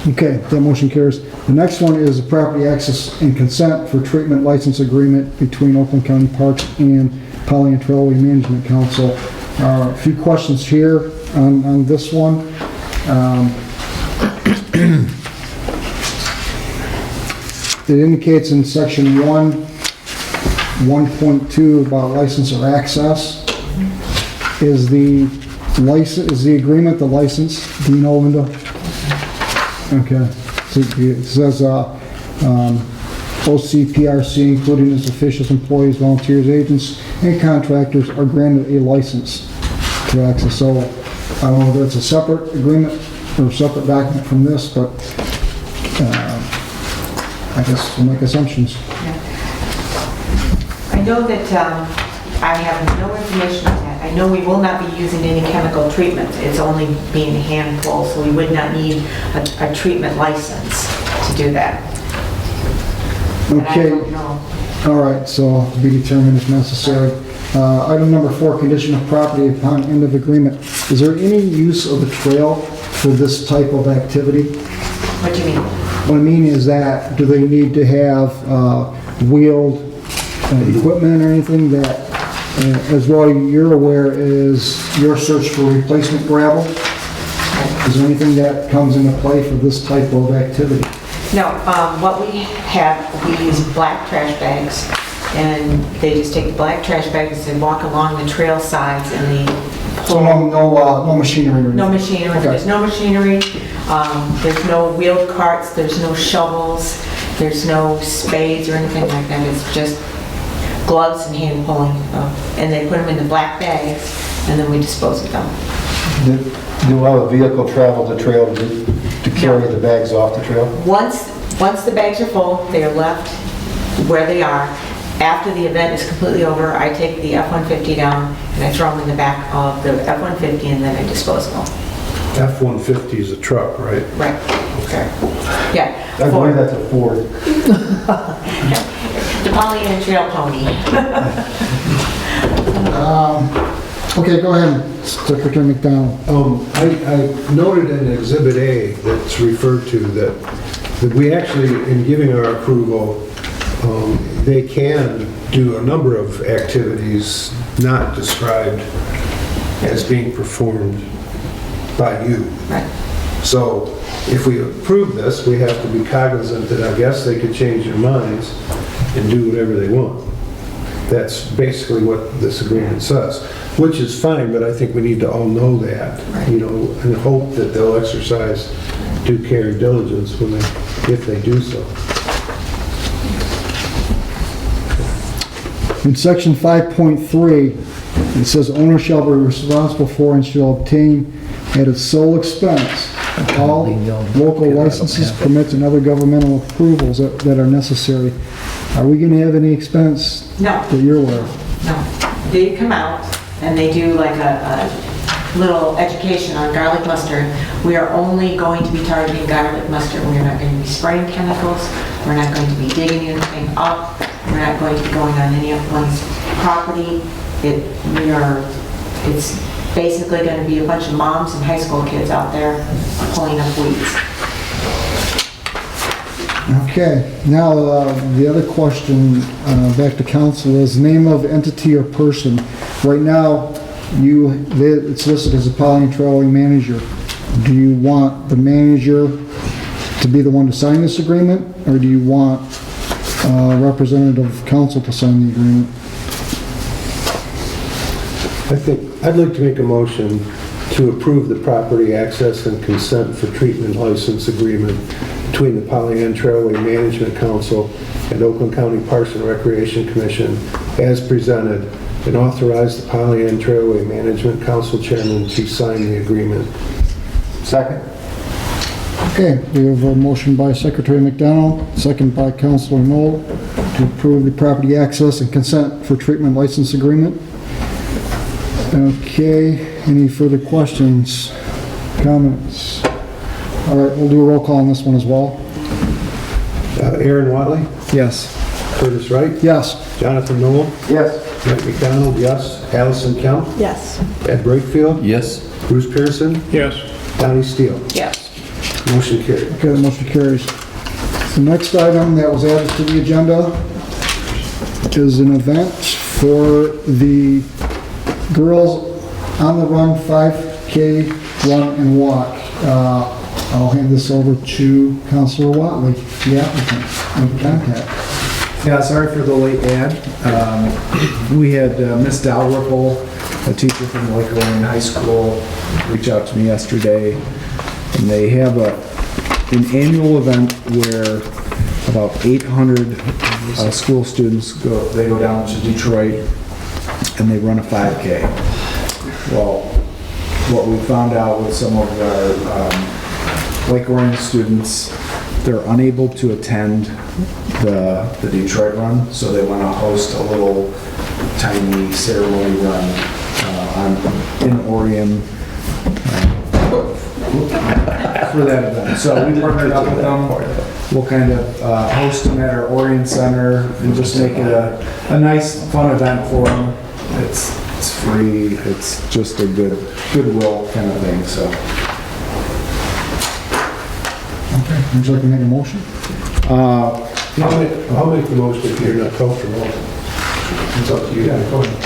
Okay, that motion carries. The next one is a property access and consent for treatment license agreement between Oakland County Parks and Pollyanna Trailway Management Council. A few questions here on this one. It indicates in section 1.2 about license or access. Is the agreement the license? Do you know, Linda? Okay. So it says OCPRC, including its officials, employees, volunteers, agents, and contractors, are granted a license to access. So I don't know whether it's a separate agreement or a separate document from this, but I guess we'll make assumptions. I know that I have no information on that. I know we will not be using any chemical treatment. It's only being hand pulled, so we would not need a treatment license to do that. But I Okay. don't know. All right, so to be determined if necessary. Item number 4, condition of property upon end of agreement. Is there any use of the trail for this type of activity? What do you mean? What I mean is that, do they need to have wheeled equipment or anything that, as well you're aware, is your search for replacement gravel? Is there anything that comes into play for this type of activity? No, what we have, we use black trash bags, and they just take the black trash bags and walk along the trail sides, and they So no machinery or anything? no machinery. Okay. There's no machinery. There's no wheeled carts. There's no shovels. There's no spades or anything like that. It's just gloves and hand pulling, and they put them in the black bags, and then we dispose of them. Do all the vehicle travel the trail to carry the bags off the trail? Once the bags are full, they are left where they are. After the event is completely over, I take the F-150 down and I throw them in the back of the F-150 and then I dispose of them. F-150 is a truck, right? Right. Okay. Yeah. I believe that's a Ford. The Pollyanna Trail Pony. Okay, go ahead, Secretary McDonald. I noted in Exhibit A that's referred to that we actually, in giving our approval, they can do a number of activities not described as being performed by you. Right. So if we approve this, we have to be cognizant that I guess they could change their minds and do whatever they want. That's basically what this agreement says, which is fine, but I think we need to all know that, you know, and hope that they'll exercise due care and diligence if they do so. In section 5.3, it says owner shall be responsible for and shall obtain at its sole expense all local licenses, permits, and other governmental approvals that are necessary. Are we going to have any expense No. that you're aware of? No. They come out and they do like a little education on garlic mustard. We are only going to be targeting garlic mustard. We are not going to be spraying chemicals. We're not going to be digging anything up. We're not going to be going on any of one's property. It's basically going to be a bunch of moms and high school kids out there pulling up weeds. Okay, now the other question back to council is name of entity or person. Right now, it's listed as a Pollyanna Trailway manager. Do you want the manager to be the one to sign this agreement, or do you want a representative of council to sign the agreement? I'd like to make a motion to approve the property access and consent for treatment license agreement between the Pollyanna Trailway Management Council and Oakland County Parks and Recreation Commission as presented, and authorize the Pollyanna Trailway Management Council Chairman to sign the agreement. Second. Okay, we have a motion by Secretary McDonald, second by Councilor Knoll, to approve the property access and consent for treatment license agreement. Okay, any further questions, comments? All right, we'll do a roll call on this one as well. Aaron Watley? Yes. Curtis Wright? Yes. Jonathan Knoll? Yes. Mike McDonald, yes. Allison Kemp? Yes. Ed Brakefield? Yes. Bruce Pearson? Yes. Donnie Steele? Yes. Motion carried. Okay, the motion carries. The next item that was added to the agenda is an event for the Girls on the Run 5K Run and Walk. I'll hand this over to Councilor Watley, the applicant, with contact. Yeah, sorry for the late ad. We had Miss Dalrymple, a teacher from Lake Orion High School, reach out to me yesterday, and they have an annual event where about 800 school students go down to Detroit and they run a 5K. Well, what we found out with some of our Lake Orion students, they're unable to attend the Detroit run, so they want to host a little tiny ceremony run in Orion for that event. So we partnered up with them. We'll kind of host them at our Orient Center and just make it a nice, fun event for them. It's free. It's just a goodwill kind of thing. So. Okay, would you like to make a motion? I'll make the motion if you're not comfortable. It's up to you. Yeah, go ahead.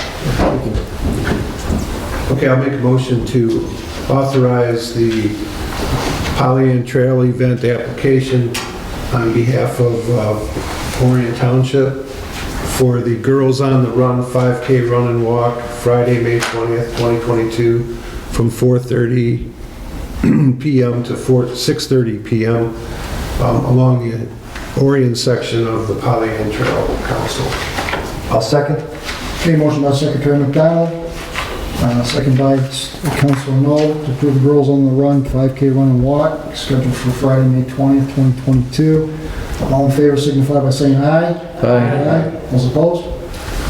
Okay, I'll make a motion to authorize the Pollyant Trail event application on behalf of Orient Township for the Girls on the Run 5K Run and Walk, Friday, May 20th, 2022, from 4:30 p.m. to 6:30 p.m. Along the Orient section of the Pollyant Trail Council. I'll second. Okay, motion by Secretary McDonald, second by Councilor Knoll to approve the Girls on the Run 5K Run and Walk, scheduled for Friday, May 20th, 2022. All in favor signify by saying aye. Aye. Those opposed?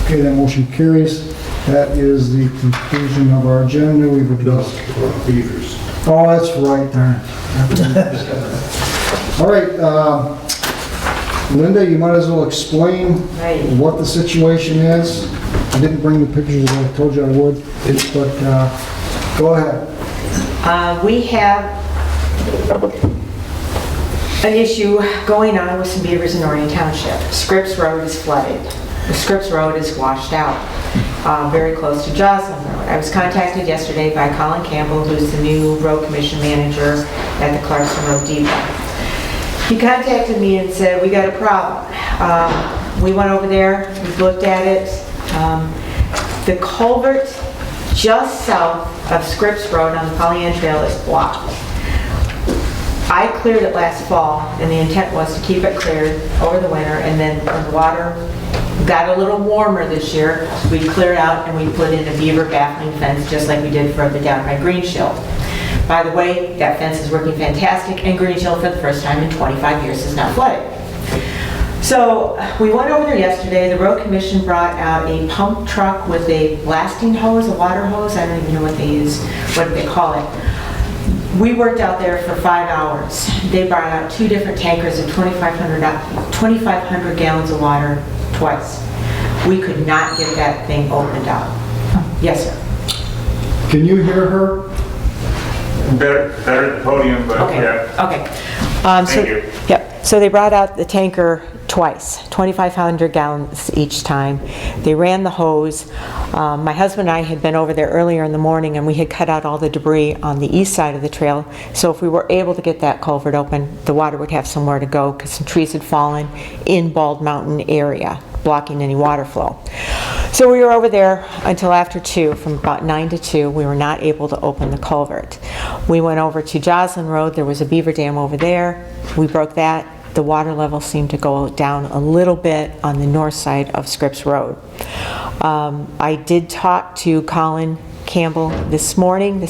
Okay, that motion carries. That is the conclusion of our agenda. We've addressed Beavers. Oh, that's right. All right, Linda, you might as well explain what the situation is. I didn't bring the pictures as I told you I would, but go ahead. We have an issue going on with some beavers in Orient Township. Scripps Road is flooded. The Scripps Road is washed out, very close to Joslin Road. I was contacted yesterday by Colin Campbell, who's the new road commission manager at the Clarkson Road Depot. He contacted me and said, we got a problem. We went over there, we looked at it. The culvert just south of Scripps Road on the Pollyant Trail is blocked. I cleared it last fall, and the intent was to keep it cleared over the winter, and then when the water got a little warmer this year, we cleared out and we put in a beaver baffling fence just like we did further down by Green Shield. By the way, that fence is working fantastic, and Green Shield for the first time in 25 years is not flooded. So we went over there yesterday. The road commission brought out a pump truck with a blasting hose, a water hose. I don't even know what they use, what they call it. We worked out there for 5 hours. They brought out 2 different tankers of 2,500 gallons of water twice. We could not get that thing opened up. Yes, sir. Can you hear her? Better at the podium, but okay. Yeah. Okay. Thank you. Yep. So they brought out the tanker twice, 2,500 gallons each time. They ran the hose. My husband and I had been over there earlier in the morning, and we had cut out all the debris on the east side of the trail. So if we were able to get that culvert open, the water would have somewhere to go because some trees had fallen in Bald Mountain area, blocking any water flow. So we were over there until after 2, from about 9 to 2. We were not able to open the culvert. We went over to Joslin Road. There was a beaver dam over there. We broke that. The water level seemed to go down a little bit on the north side of Scripps Road. I did talk to Colin Campbell this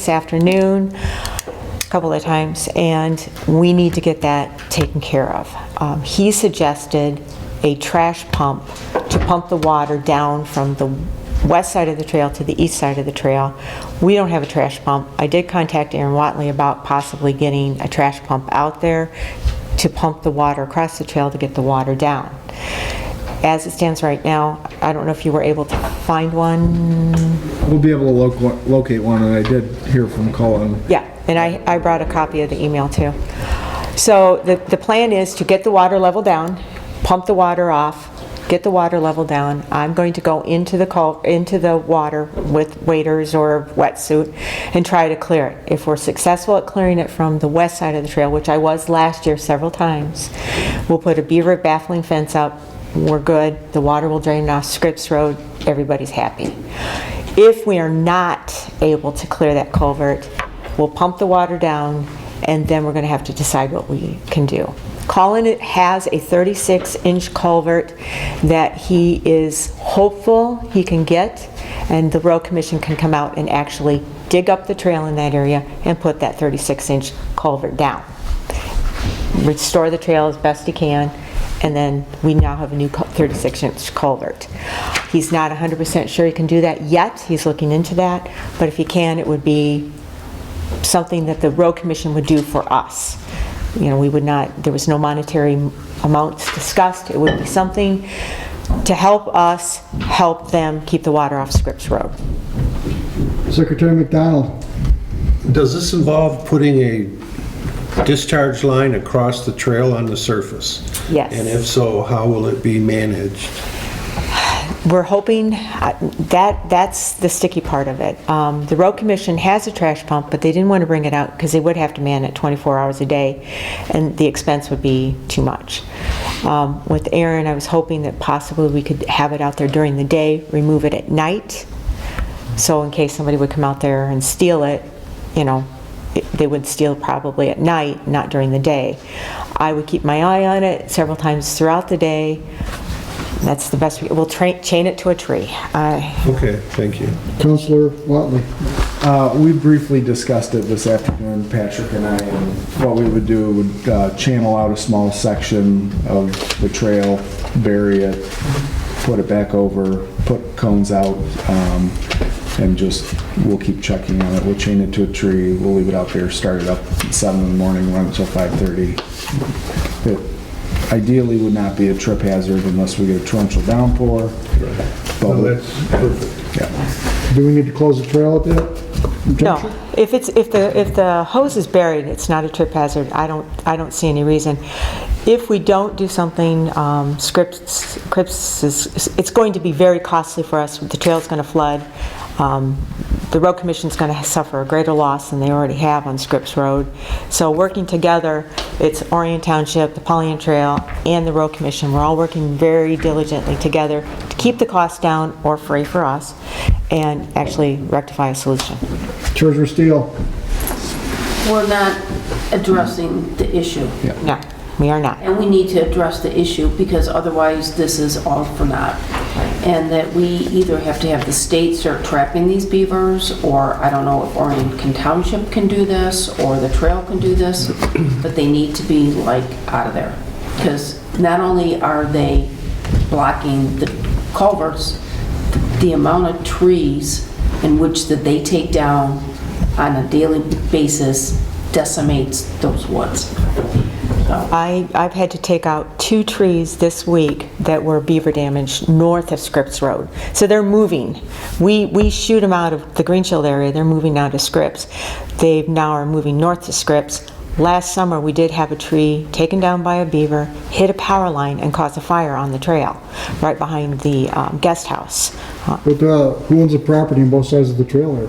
afternoon, a couple of times, and we need to get that taken care of. He suggested a trash pump to pump the water down from the west side of the trail to the east side of the trail. We don't have a trash pump. I did contact Aaron Watley about possibly getting a trash pump out there to pump the water across the trail to get the water down. As it stands right now, I don't know if you were able to find one. We'll be able to locate one, and I did hear from Colin. Yeah, and I brought a copy of the email too. So the plan is to get the water level down, pump the water off, get the water level down. I'm going to go into the water with waders or wetsuit and try to clear it. If we're successful at clearing it from the west side of the trail, which I was last year several times, we'll put a beaver baffling fence up. We're good. The water will drain off Scripps Road. Everybody's happy. If we are not able to clear that culvert, we'll pump the water down, and then we're going to have to decide what we can do. Colin has a 36-inch culvert that he is hopeful he can get, and the road commission can come out and actually dig up the trail in that area and put that 36-inch culvert down. Restore the trail as best he can, and then we now have a new 36-inch culvert. He's not 100% sure he can do that yet. He's looking into that, but if he can, it would be something that the road commission would do for us. You know, we would not, there was no monetary amounts discussed. It would be something to help us, help them keep the water off Scripps Road. Secretary McDonald. Does this involve putting a discharge line across the trail on the surface? Yes. And if so, how will it be managed? We're hoping, that's the sticky part of it. The road commission has a trash pump, but they didn't want to bring it out because they would have to man it 24 hours a day, and the expense would be too much. With Aaron, I was hoping that possibly we could have it out there during the day, remove it at night, so in case somebody would come out there and steal it, you know, they would steal probably at night, not during the day. I would keep my eye on it several times throughout the day. That's the best. We'll chain it to a tree. Okay, thank you. Councilor Watley. We briefly discussed it this afternoon, Patrick and I, and what we would do would channel out a small section of the trail, bury it, put it back over, put cones out, and just, we'll keep checking on it. We'll chain it to a tree, we'll leave it out there, start it up at 7 in the morning, run until 5:30. It ideally would not be a trip hazard unless we get a torrential downpour. Well, that's perfect. Yeah. Do we need to close the trail at that? No, if the hose is buried, it's not a trip hazard. I don't see any reason. If we don't do something, Scripps is, it's going to be very costly for us. The trail's going to flood. The road commission's going to suffer a greater loss than they already have on Scripps Road. So working together, it's Orion Township, the Pollyant Trail, and the road commission. We're all working very diligently together to keep the cost down, or free for us, and actually rectify a solution. Treasurer Steele. We're not addressing the issue. No, we are not. And we need to address the issue, because otherwise this is all for naught. And that we either have to have the state start trapping these beavers, or I don't know if Orion Township can do this, or the trail can do this, but they need to be like out of there. Because not only are they blocking the culverts, the amount of trees in which that they take down on a daily basis decimates those woods. I've had to take out 2 trees this week that were beaver damaged north of Scripps Road. So they're moving. We shoot them out of the Green Shield area. They're moving now to Scripps. They now are moving north to Scripps. Last summer, we did have a tree taken down by a beaver, hit a power line, and caused a fire on the trail, right behind the guest house. But who owns the property on both sides of the trail there?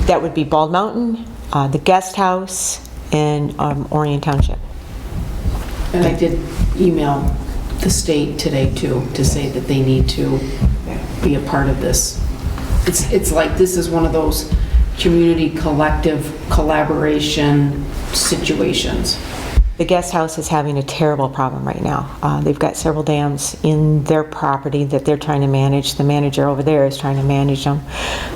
That would be Bald Mountain, the guest house, and Orion Township. And I did email the state today too, to say that they need to be a part of this. It's like this is one of those community collective collaboration situations. The guest house is having a terrible problem right now. They've got several dams in their property that they're trying to manage. The manager over there is trying to manage them.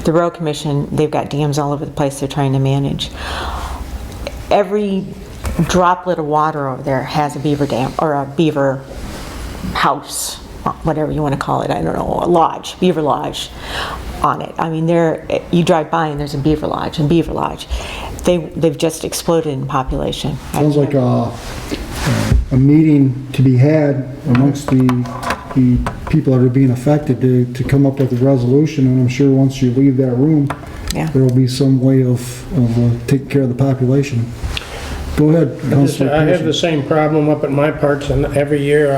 The road commission, they've got dams all over the place they're trying to manage. Every droplet of water over there has a beaver dam, or a beaver house, whatever you want to call it, I don't know, a lodge, beaver lodge on it. I mean, you drive by and there's a beaver lodge and beaver lodge. They've just exploded in population. Sounds like a meeting to be had amongst the people that are being affected to come up with a resolution, and I'm sure once you leave that room, there will be some way of taking care of the population. Go ahead, Councilor. I have the same problem up at my parks, and every year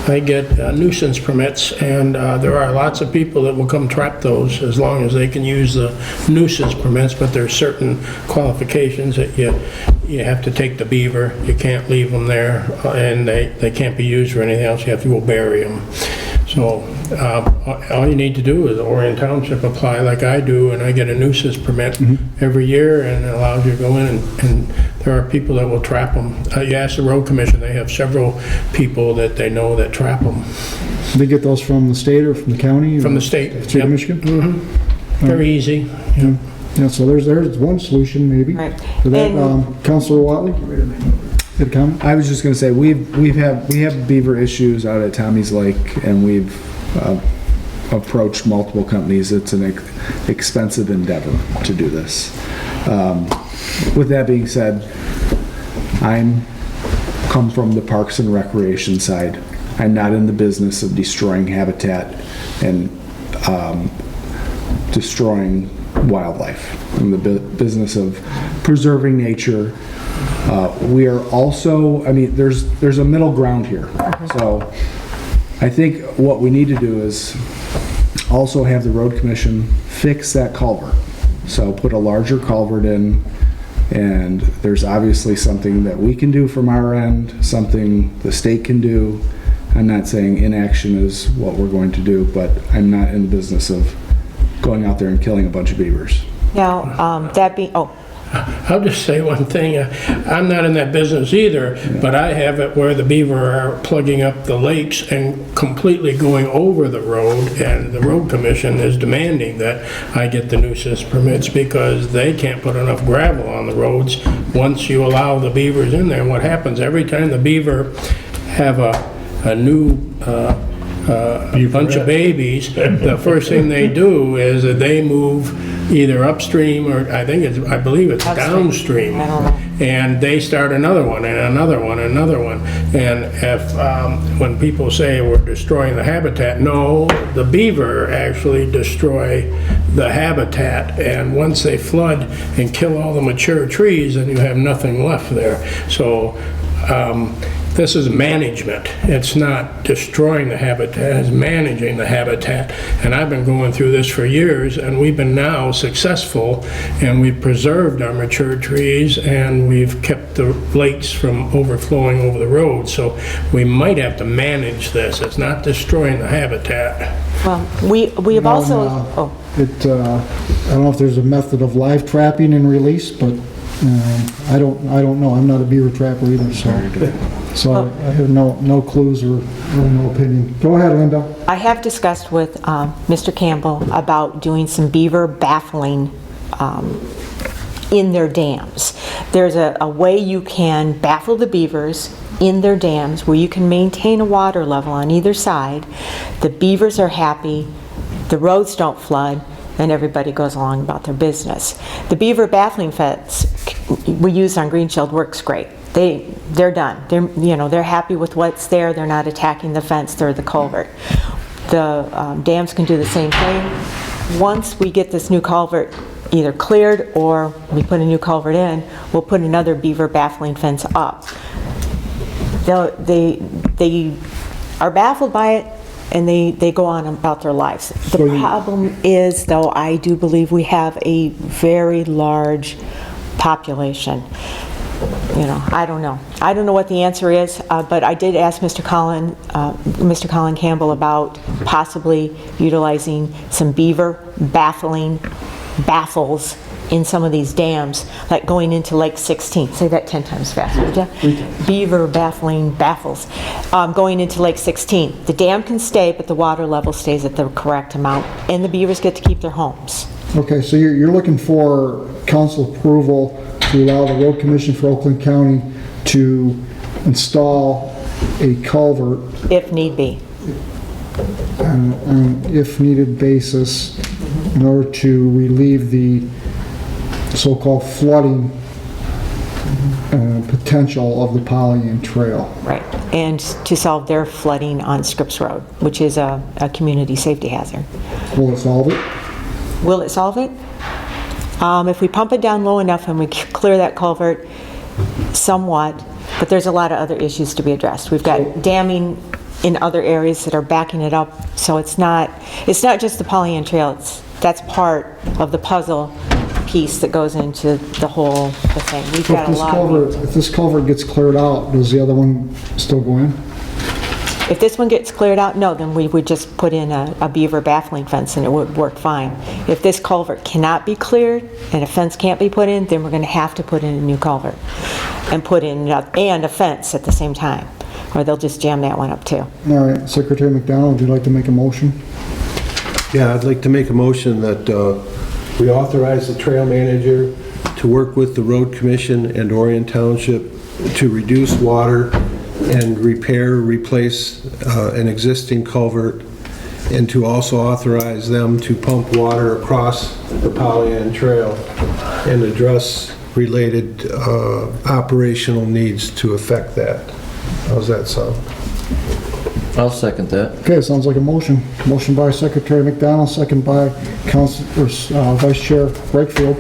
I get nuisance permits, and there are lots of people that will come trap those as long as they can use the nuisance permits, but there are certain qualifications that you have to take the beaver, you can't leave them there, and they can't be used for anything else, you have to go bury them. So all you need to do is Orion Township apply like I do, and I get a nuisance permit every year, and it allows you to go in, and there are people that will trap them. You ask the road commission, they have several people that they know that trap them. They get those from the state or from the county? From the state. State of Michigan? Very easy. Yeah, so there's one solution maybe. Right. For that, Councilor Watley? Had a comment? I was just going to say, we have beaver issues out at Tommy's Lake, and we've approached multiple companies. It's an expensive endeavor to do this. With that being said, come from the Parks and Recreation side. I'm not in the business of destroying habitat and destroying wildlife. I'm in the business of preserving nature. We are also, I mean, there's a middle ground here. So I think what we need to do is also have the road commission fix that culvert. So put a larger culvert in, and there's obviously something that we can do from our end, something the state can do. I'm not saying inaction is what we're going to do, but I'm not in the business of going out there and killing a bunch of beavers. Now, that being, oh, I'll just say one thing. I'm not in that business either, but I have it where the beaver are plugging up the lakes and completely going over the road, and the road commission is demanding that I get the nuisance permits because they can't put enough gravel on the roads once you allow the beavers in there. And what happens every time the beaver have a new bunch of babies, the first thing they do is that they move either upstream or I believe it's downstream, and they start another one and another one and another one. And if when people say we're destroying the habitat, no, the beaver actually destroy the habitat, and once they flood and kill all the mature trees, then you have nothing left there. So this is management. It's not destroying the habitat, it's managing the habitat. And I've been going through this for years, and we've been now successful, and we've preserved our mature trees, and we've kept the lakes from overflowing over the road. So we might have to manage this. It's not destroying the habitat. well, we have also, oh, I don't know if there's a method of live trapping and release, but I don't know. I'm not a beaver trapper either, so I have no clues or really no opinion. Go ahead, Linda. I have discussed with Mr. Campbell about doing some beaver baffling in their dams. There's a way you can baffle the beavers in their dams where you can maintain a water level on either side. The beavers are happy, the roads don't flood, and everybody goes along about their business. The beaver baffling fence we use on Greenshield works great. They're done. They're happy with what's there. They're not attacking the fence or the culvert. The dams can do the same thing. Once we get this new culvert either cleared or we put a new culvert in, we'll put another beaver baffling fence up. They are baffled by it, and they go on about their lives. The problem is, though, I do believe we have a very large population. I don't know. I don't know what the answer is, but I did ask Mr. Colin Campbell about possibly utilizing some beaver baffles in some of these dams, like going into Lake 16. Say that 10 times fast, would you? Beaver baffling baffles. Going into Lake 16. The dam can stay, but the water level stays at the correct amount, and the beavers get to keep their homes. Okay, so you're looking for council approval to allow the road commission for Oakland County to install a culvert if need be, on an if needed basis in order to relieve the so-called flooding potential of the Pollyant Trail. Right, and to solve their flooding on Scripps Road, which is a community safety hazard. Will it solve it? Will it solve it? If we pump it down low enough and we clear that culvert somewhat, but there's a lot of other issues to be addressed. We've got damming in other areas that are backing it up, so it's not just the Pollyant Trail. That's part of the puzzle piece that goes into the thing. We've got a lot. If this culvert gets cleared out, does the other one still go in? If this one gets cleared out, no, then we would just put in a beaver baffling fence and it would work fine. If this culvert cannot be cleared and a fence can't be put in, then we're going to have to put in a new culvert and put in and a fence at the same time, or they'll just jam that one up too. All right, Secretary McDonald, would you like to make a motion? Yeah, I'd like to make a motion that we authorize the trail manager to work with the road commission and Orion Township to reduce water and repair, replace an existing culvert and to also authorize them to pump water across the Pollyant Trail and address related operational needs to affect that. How's that sound? I'll second that. Okay, sounds like a motion. Motion by Secretary McDonald, second by Vice Chair Brakefield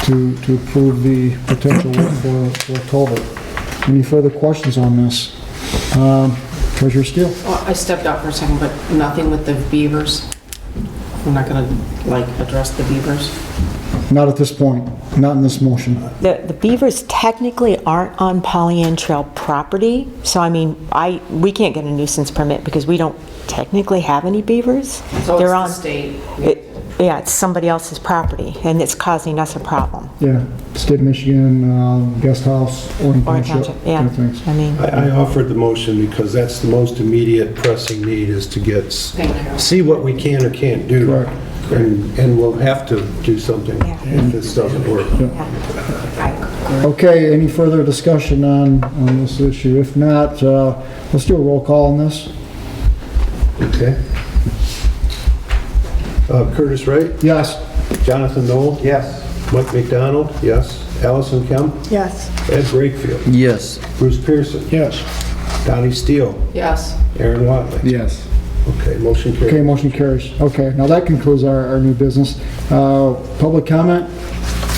to approve the potential work for a culvert. Any further questions on this? Treasurer Steele? Well, I stepped out for a second, but nothing with the beavers? We're not gonna, like, address the beavers? Not at this point, not in this motion. The beavers technically aren't on Pollyant Trail property, so I mean, we can't get a nuisance permit because we don't technically have any beavers. So They're it's on the state? Yeah, it's somebody else's property, and it's causing us a problem. Yeah, State of Michigan, Guest House, Orange Orange Township, Township, yeah. kind of things. I mean, I offered the motion because that's the most immediate pressing need, is to get, see what we can or can't do. Correct. And we'll have to do something if this doesn't work. Okay, any further discussion on this issue? If not, let's do a roll call on this. Okay. Curtis Wright? Yes. Jonathan Knoll? Yes. Mike McDonald? Yes. Allison Kemp? Yes. Ed Brakefield? Yes. Bruce Pearson? Yes. Donnie Steele? Yes. Aaron Watley? Yes. Okay, motion carries. Okay, motion carries. Okay, now that concludes our new business. Public comment?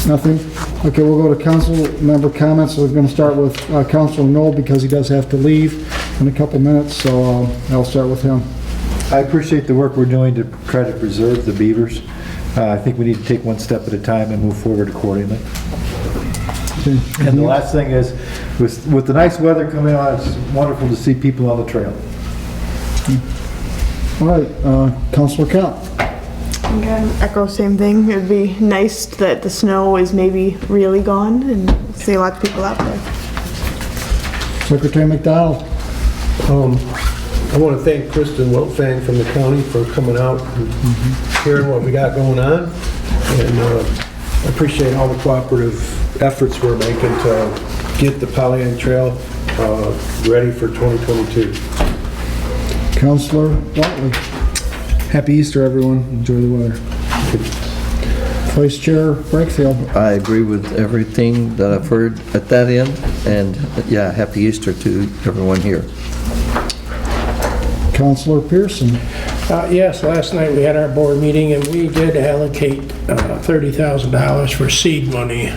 Nothing? Okay, we'll go to council member comments. We're going to start with Councilor Knoll because he does have to leave in a couple minutes, so I'll start with him. I appreciate the work we're doing to try to preserve the beavers. I think we need to take one step at a time and move forward accordingly. Okay. And the last thing is, with the nice weather coming on, it's wonderful to see people on the trail. All right, Councilor Kemp. Again, echo same thing. It'd be nice that the snow is maybe really gone and see lots of people out there. Secretary McDonald. I want to thank Kristen Wilfang from the county for coming out and hearing what we got going on. And I appreciate all the cooperative efforts we're making to get the Pollyant Trail ready for 2022. Councilor Watley. Happy Easter, everyone. Enjoy the weather. Vice Chair Brakefield. I agree with everything that I've heard at that end, and yeah, happy Easter to everyone here. Councilor Pearson. Yes, last night we had our board meeting and we did allocate $30,000 for seed money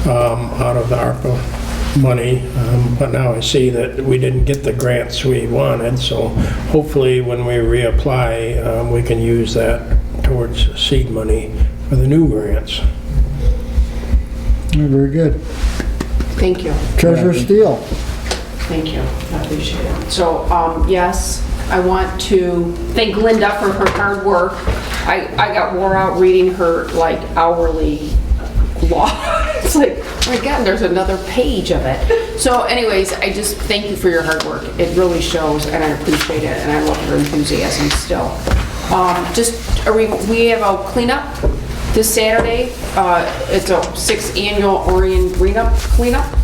out of the ARPA money, but now I see that we didn't get the grants we wanted, so hopefully when we reapply, we can use that towards seed money for the new grants. Very good. Thank you. Treasurer Steele. Thank you, I appreciate it. So, yes, I want to thank Linda for her hard work. I got wore out reading her, like, hourly law. It's like, oh my God, there's another page of it. So anyways, I just thank you for your hard work. It really shows, and I appreciate it, and I love your enthusiasm still. We have a cleanup this Saturday. It's a 6th annual Orion cleanup,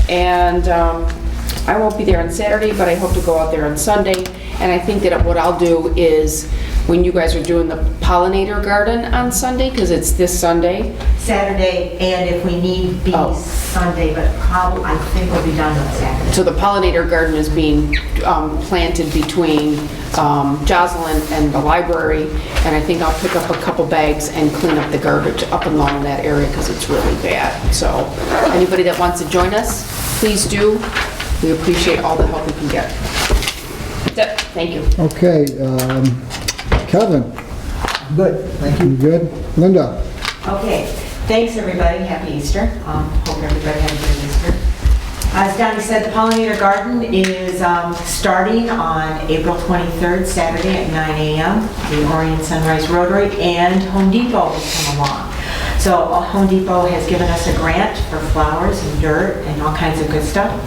and I won't be there on Saturday, but I hope to go out there on Sunday. And I think that what I'll do is, when you guys are doing the pollinator garden on Sunday, because it's this Sunday. Saturday, and if we need be Sunday, but probably, I think we'll be done on Saturday. So the pollinator garden is being planted between Joslyn and the library, and I think I'll pick up a couple bags and clean up the garbage up along that area because it's really bad. So anybody that wants to join us, please do. We appreciate all the help we can get. That's it. Thank you. Okay, Kevin. Good, thank you. You good? Linda. Okay, thanks everybody, happy Easter. Hope everybody had a good Easter. As Donnie said, the pollinator garden is starting on April 23rd, Saturday at 9 a.m. The Orion Sunrise Rotary and Home Depot has come along. So Home Depot has given us a grant for flowers and dirt and all kinds of good stuff.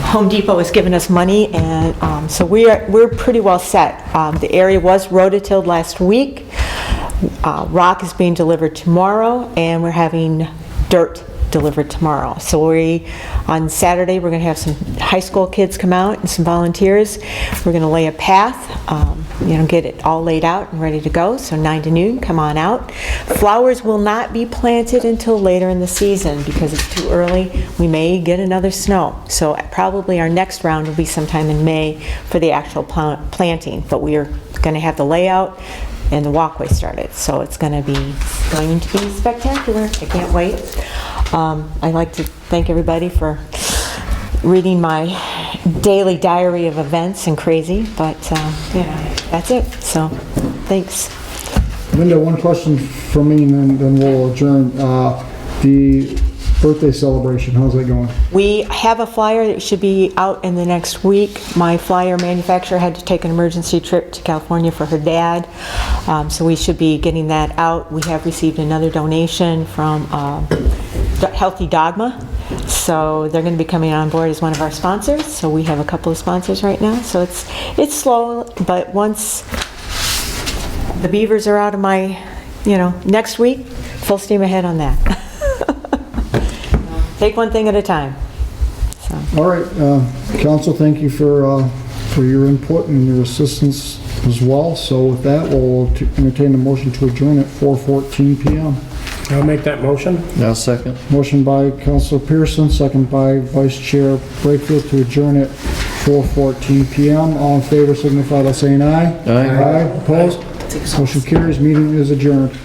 Home Depot has given us money, and so we're pretty well set. The area was rototilled last week. Rock is being delivered tomorrow, and we're having dirt delivered tomorrow. So on Saturday, we're going to have some high school kids come out and some volunteers. We're going to lay a path, get it all laid out and ready to go. So 9 to noon, come on out. Flowers will not be planted until later in the season because it's too early. We may get another snow. So probably our next round will be sometime in May for the actual planting. But we are going to have the layout and the walkway started. So it's going to be spectacular. I can't wait. I'd like to thank everybody for reading my daily diary of events and crazy, but that's it. So thanks. Linda, one question for me, and then we'll adjourn. The birthday celebration, how's that going? We have a flyer that should be out in the next week. My flyer manufacturer had to take an emergency trip to California for her dad, so we should be getting that out. We have received another donation from Healthy Dogma, so they're going to be coming on board as one of our sponsors. So we have a couple of sponsors right now. So it's slow, but once the beavers are out of my, next week, full steam ahead on that. Take one thing at a time. So. All right, Council, thank you for your input and your assistance as well. So with that, we'll entertain a motion to adjourn at 4:14 p.m. I'll make that motion. Now second. Motion by Councilor Pearson, second by Vice Chair Brakefield to adjourn at 4:14 p.m. All in favor signify by saying aye. Aye. Opposed? Motion carries. Meeting is adjourned.